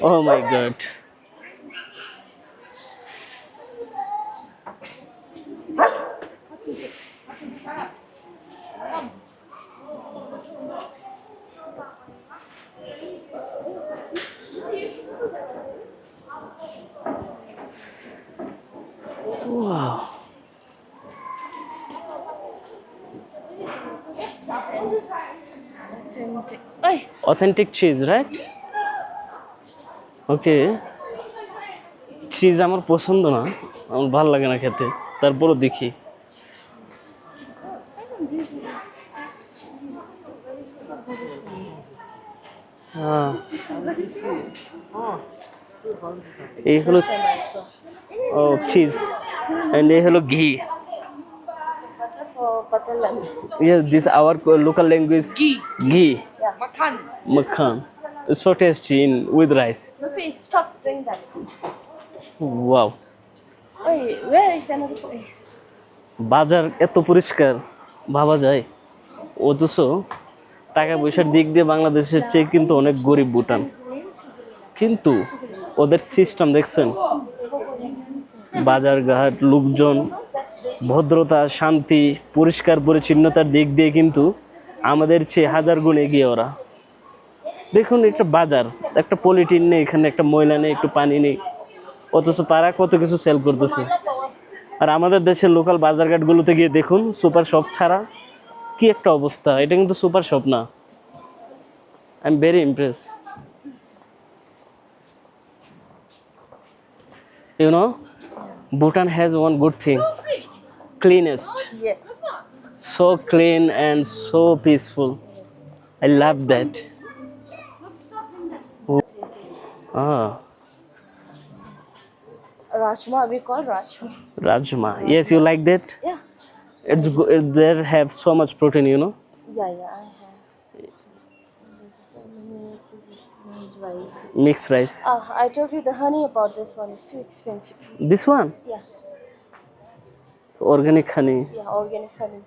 Oh my god. Wow. Authentic. Ay, Authentic cheese, right? Okay. Cheese আমার পছন্দ না, আমার ভালো লাগে না খেতে, তারপরও দেখি। হ্যাঁ, এই হলো first time I saw. Oh cheese, and এই হলো ঘি। Butter for butterland. Yes, this our local language. Ghee. Yeah. Makan. Makhan. It's so tasty in with rice. Luffy, stop doing that. Wow. Wait, where is another boy? বাজার এত পরিষ্কার ভাবা যায়, অথচ টাকা পয়সার দিক দিয়ে বাংলাদেশের চেয়ে কিন্তু অনেক গরিব ভুটান। কিন্তু ওদের সিস্টেম দেখছেন, বাজারঘাট, লোকজন, ভদ্রতা, শান্তি, পরিষ্কার পরিচ্ছন্নতার দিক দিয়ে কিন্তু আমাদের চেয়ে হাজার গুণ এগিয়ে ওরা। দেখুন, একটা বাজার, একটা পলিথিন নেই এখানে, একটা ময়লা নেই, একটু পানি নেই, অথচ তারা কত কিছু সেল করতেছে। আর আমাদের দেশের লোকাল বাজারঘাটগুলোতে গিয়ে দেখুন, সুপার শপ ছাড়া কি একটা অবস্থা। এটা কিন্তু সুপার শপ না। I am very Impress. You know, Bhutan has one good thing, cleanest. Yes. So clean and so peaceful. I love that. Ah, Rajma, we call Rajma. Rajma. Yes, you like that? Yeah. It's good. There have so much protein, you know. Yeah, I have. This rice. Mixed rice. I told you the honey about this one is too expensive. This one, Yeah, organic honey. yeah, organic honey.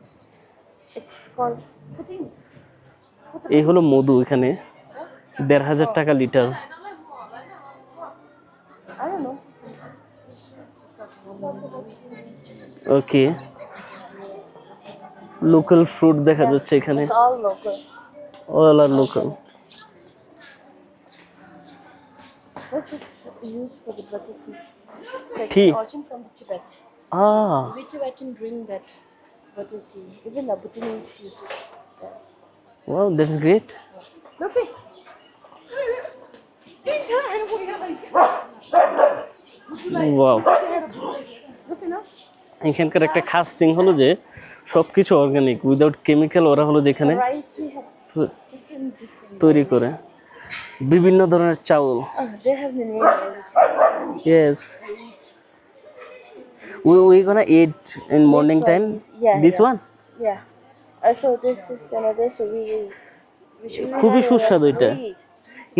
It's called pudding. এই হলো মধু, এখানে ১,৫০০ টাকা লিটার। I don't know. ওকে, local fruit দেখা যাচ্ছে এখানে, It's all local. All are local. This is used for the butter tea. It's like Tea. origin from the Tibet. Ah, We Tibetan drink that butter tea. Even the Bhutanese use it. wow, that's great. Luffy. Wow. Luffy, no? এখানকার একটা খাস thing হলো যে সবকিছু organic, without chemical. ওরা হলো যেখানে The rice we have different. তৈরি করে বিভিন্ন ধরনের চাউল। They have the name and everything. Yes, we gonna eat in morning time. Yeah, This yeah. one Yeah. So this is another. So we should. খুবই সুস্বাদু এটা।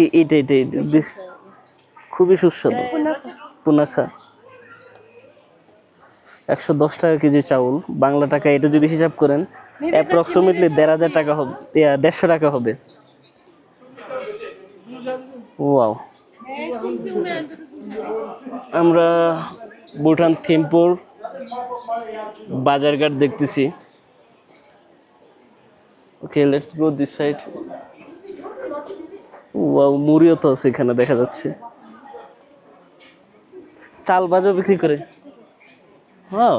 Eat this, খুবই সুস্বাদু। পুনাখা 110 টাকা কেজি চাউল, বাংলা টাকা এটা যদি হিসাব করেন অ্যাপ্রক্সিমেটলি ১,৫০০ টাকা হবে, ১৫০ টাকা হবে। ওয়াও। আমরা ভুটান থিম্পুর বাজারঘাট দেখতেছি। Okay, let's go this side. Wow, মুড়িও তো আছে এখানে দেখা যাচ্ছে, চাল বাজও বিক্রি করে। Wow,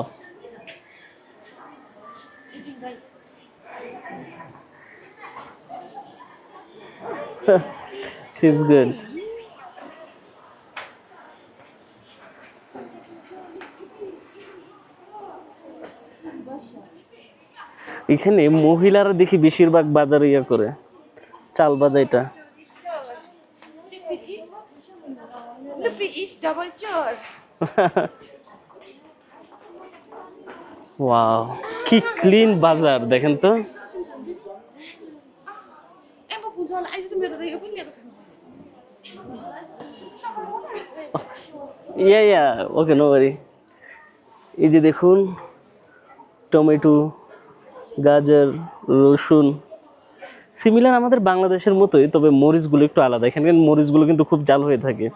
she's good. এখানে মহিলারা দেখি বেশিরভাগ বাজারে ইয়া করে, চাল বাজা এটা। Lupi is double chore. Wow, কি ক্লিন বাজার দেখেন তো। Em mau punjol aja tuh biar dia punya tuh. ইয়া ইয়া, ওকে, নো ওয়ারি। এই যে দেখুন টমেটো, গাজর, রসুন, সিমিলার আমাদের বাংলাদেশের মতোই, তবে মরিচগুলো একটু আলাদা। এখানকার মরিচগুলো কিন্তু খুব জাল হয়ে থাকে।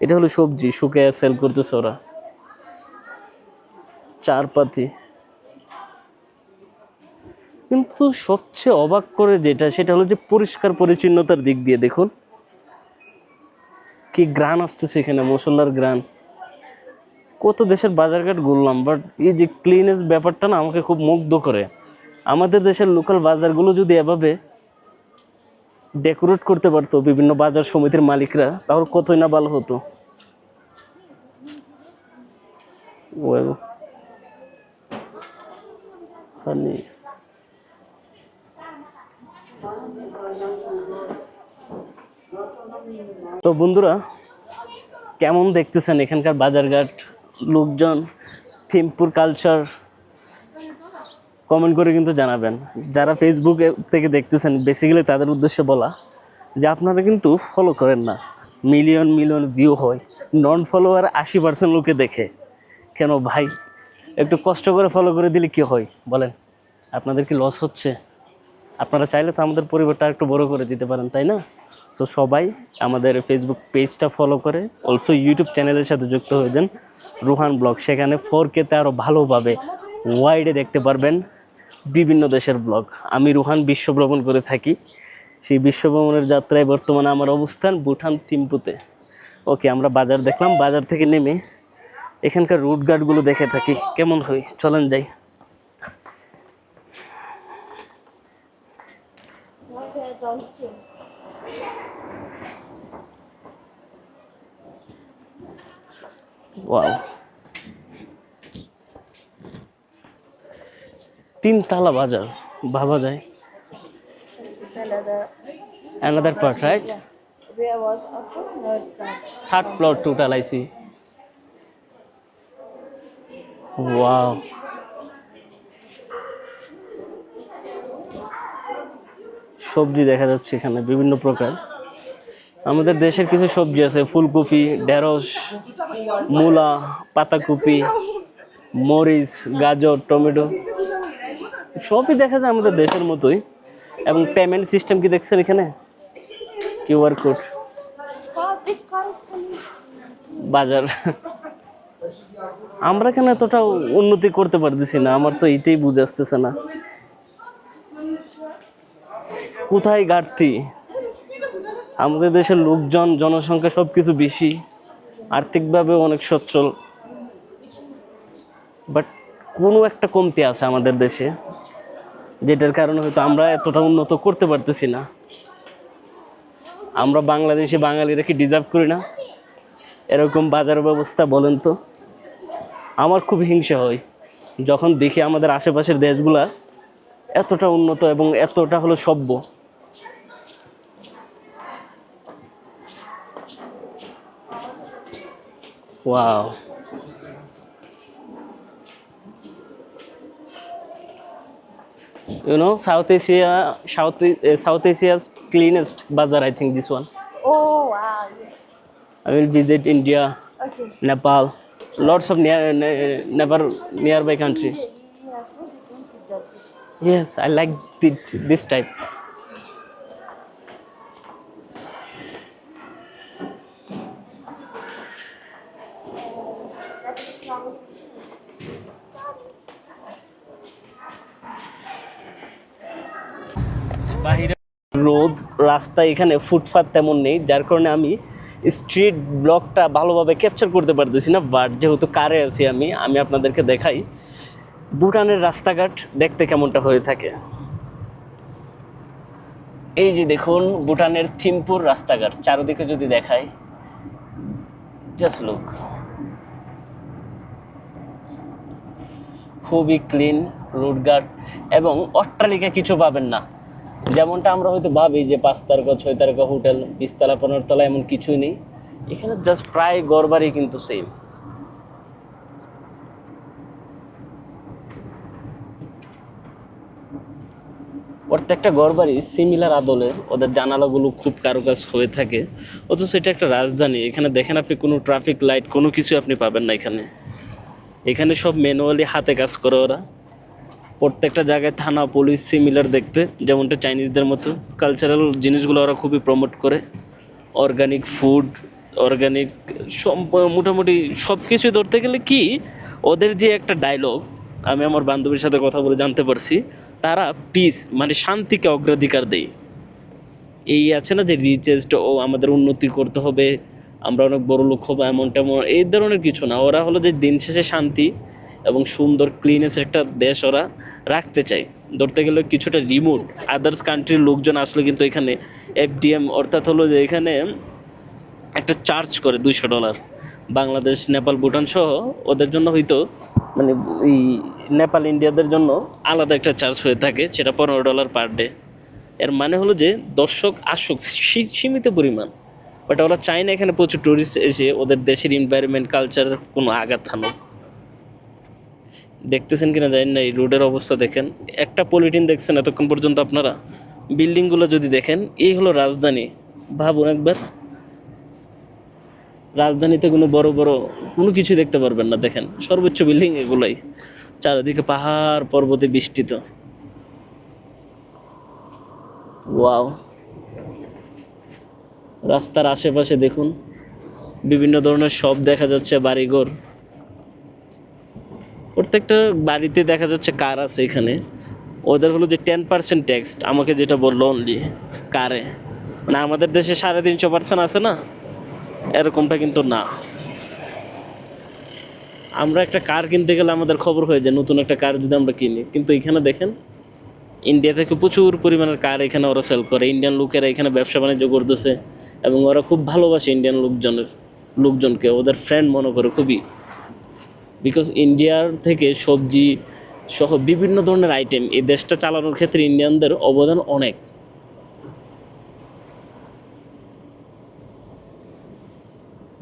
এটা হলো সবজি, শুকিয়ে সেল করতেছে ওরা। চারপাতি, কিন্তু সবচেয়ে অবাক করে যেটা, সেটা হলো যে পরিষ্কার পরিচ্ছন্নতার দিক দিয়ে দেখুন কি গ্রান আসতেছে এখানে, মশলার গ্রান। কত দেশের বাজারঘাট ঘুরলাম, বাট এই যে ক্লিনেস ব্যাপারটা না আমাকে খুব মুগ্ধ করে। আমাদের দেশের লোকাল বাজারগুলো যদি এভাবে ডেকোরেট করতে পারতো বিভিন্ন বাজার সমিতির মালিকরা, তাহলে কতই না ভালো হতো। তো বন্ধুরা, কেমন দেখতেছেন এখানকার বাজারঘাট, লোকজন, থিম্পুর কালচার? কমেন্ট করে কিন্তু জানাবেন। যারা ফেসবুকে থেকে দেখতেছেন, বেসিক্যালি তাদের উদ্দেশ্যে বলা যে আপনারা কিন্তু ফলো করেন না, মিলিয়ন মিলিয়ন ভিউ হয়, নন ফলোয়ার 80% লোকে দেখে। কেন ভাই, একটু কষ্ট করে ফলো করে দিলে কি হয় বলেন? আপনাদের কি লস হচ্ছে? আপনারা চাইলে তো আমাদের পরিবারটা একটু বড় করে দিতে পারেন, তাই না? সো সবাই আমাদের ফেসবুক পেজটা ফলো করে অলসো ইউটিউব চ্যানেলের সাথে যুক্ত হয়ে যান, রুহান ব্লগ। সেখানে 4K-তে আরও ভালোভাবে ওয়াইডে দেখতে পারবেন বিভিন্ন দেশের ব্লগ। আমি রুহান বিশ্ব ভ্রমণ করে থাকি। সেই বিশ্ব ভ্রমণের যাত্রায় বর্তমানে আমার অবস্থান ভুটান থিম্পুতে। ওকে, আমরা বাজার দেখলাম, বাজার থেকে নেমে এখানকার রুট গার্ডগুলো দেখে থাকি কেমন হয়। চলেন যাই। ওয়াও, 3 তালা বাজার, ভাবা যায়। This is Another part, right? yeah. Where was upper? No, it's down. 3rd floor total I see. Wow. সবজি দেখা যাচ্ছে এখানে বিভিন্ন প্রকার। আমাদের দেশের কিছু সবজি আছে, ফুলকপি, ঢেঁড়স, মূলা, পাতাকপি, মরিচ, গাজর, টমেটো, সবই দেখা যায় আমাদের দেশের মতোই। এবং পেমেন্ট সিস্টেম কি দেখছেন এখানে? QR code. Big cars coming. বাজার আমরা কেন এতটা উন্নতি করতে পারতেছি না? আমার তো এইটাই বুঝে আসতেছে না, কোথায় ঘাটতি? আমাদের দেশের লোকজন, জনসংখ্যা সবকিছু বেশি, আর্থিকভাবে অনেক সচ্ছল, বাট কোনো একটা কমতি আছে আমাদের দেশে, যেটার কারণে হয়তো আমরা এতটা উন্নত করতে পারতেছি না। আমরা বাংলাদেশি বাঙালিরা কি ডিজার্ভ করি না এরকম বাজার ব্যবস্থা? বলেন তো। আমার খুব হিংসা হয় যখন দেখি আমাদের আশেপাশের দেশগুলা এতটা উন্নত এবং এতটা হলো সভ্য। Wow, you know, South Asia's cleanest bazaar, I think this one. Oh, wow, yes. I will visit India, Okay. Nepal, lots of nearby country. Yes, no, you want to judge it. Yes, I like this type. বাহিরে রোদ, রাস্তা, এখানে ফুটপাত তেমন নেই, যার কারণে আমি street ব্লগটা ভালোভাবে ক্যাপচার করতে পারতেছি না। বাট যেহেতু কারে আছি আমি আপনাদেরকে দেখাই ভুটানের রাস্তাঘাট দেখতে কেমনটা হয়ে থাকে। এই যে দেখুন ভুটানের থিম্পুর রাস্তাঘাট, চারিদিকে যদি দেখাই, জাস্ট লুক, খুবই ক্লিন। লুটঘাট এবং অট্টালিকা কিছু পাবেন না। যেমনটা আমরা হয়তো ভাবি যে 5 তারকা 6 তারকা হোটেল 20 তলা 15 তলা এমন কিছুই নেই। এখানে জাস্ট প্রায় ঘরবাড়ি কিন্তু সেম। প্রত্যেকটা ঘরবাড়ি সিমিলার আদলে, ওদের জানালাগুলো খুব কারুকাজ হয়ে থাকে। অথচ এটা একটা রাজধানী, এখানে দেখেন আপনি কোনো ট্রাফিক লাইট কোনো কিছু আপনি পাবেন না এখানে। এখানে সব ম্যানুয়ালি হাতে কাজ করে ওরা। প্রত্যেকটা জায়গায় থানা পুলিশ সিমিলার দেখতে, যেমনটা চাইনিজদের মতো। কালচারাল জিনিসগুলো ওরা খুবই প্রমোট করে। অর্গানিক ফুড, অর্গানিক মোটামুটি সব কিছুই ধরতে গেলে কি, ওদের যে একটা ডায়লগ, আমি আমার বান্ধবীর সাথে কথা বলে জানতে পারছি, তারা পিস মানে শান্তিকে অগ্রাধিকার দেয়। এই আছে না যে রিচেস্ট ও আমাদের উন্নতি করতে হবে, আমরা অনেক বড় লোক হবো, এমন তেমন এই ধরনের কিছু না। ওরা হলো যে দিন শেষে শান্তি এবং সুন্দর ক্লিনেস একটা দেশ ওরা রাখতে চায়। ধরতে গেলে কিছুটা রিমোট, আদার্স কান্ট্রির লোকজন আসলে কিন্তু এখানে এফডিএম অর্থাৎ হলো যে এখানে একটা চার্জ করে $200। বাংলাদেশ, নেপাল, ভুটান সহ ওদের জন্য হয়তো মানে এই নেপাল ইন্ডিয়াদের জন্য আলাদা একটা চার্জ হয়ে থাকে, সেটা $15 পার ডে। এর মানে হলো যে দর্শক আসুক সীমিত পরিমাণ, বাট ওরা চায় না এখানে প্রচুর টুরিস্ট এসে ওদের দেশের এনভায়রনমেন্ট কালচারের কোনো আঘাত হানুক। দেখতেছেন কিনা জানি না, এই রোডের অবস্থা দেখেন। একটা পলিটিন দেখছেন এতক্ষণ পর্যন্ত আপনারা? বিল্ডিংগুলো যদি দেখেন, এই হলো রাজধানী। ভাবুন একবার, রাজধানীতে কোনো বড় বড় কোনো কিছু দেখতে পারবেন না। দেখেন সর্বোচ্চ বিল্ডিং এগুলাই, চারিদিকে পাহাড় পর্বতে বেষ্টিত। ওয়াও, রাস্তার আশেপাশে দেখুন বিভিন্ন ধরনের শপ দেখা যাচ্ছে, বাড়িঘর। প্রত্যেকটা বাড়িতে দেখা যাচ্ছে কার আছে এখানে। ওদের হলো যে 10% ট্যাক্স, আমাকে যেটা বললো অনলি কারে, মানে আমাদের দেশে 350% আছে না, এরকমটা কিন্তু না। আমরা একটা কার কিনতে গেলে আমাদের খবর হয়ে যায় নতুন একটা কার যদি আমরা কিনি, কিন্তু এখানে দেখেন ইন্ডিয়া থেকে প্রচুর পরিমাণের কার এখানে ওরা সেল করে। ইন্ডিয়ান লোকেরা এখানে ব্যবসা বাণিজ্য করতেছে এবং ওরা খুব ভালোবাসে ইন্ডিয়ান লোকজনকে, ওদের ফ্রেন্ড মনে করে খুবই। বিকজ ইন্ডিয়ার থেকে সবজি সহ বিভিন্ন ধরনের আইটেম এই দেশটা চালানোর ক্ষেত্রে ইন্ডিয়ানদের অবদান অনেক।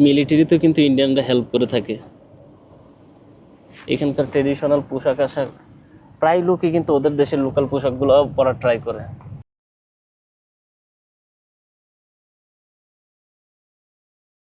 মিলিটারিতেও কিন্তু ইন্ডিয়ানরা হেল্প করে থাকে। এখানকার ট্রেডিশনাল পোশাক আশাক প্রায় লোকই কিন্তু ওদের দেশের লোকাল পোশাকগুলো পরার ট্রাই করে।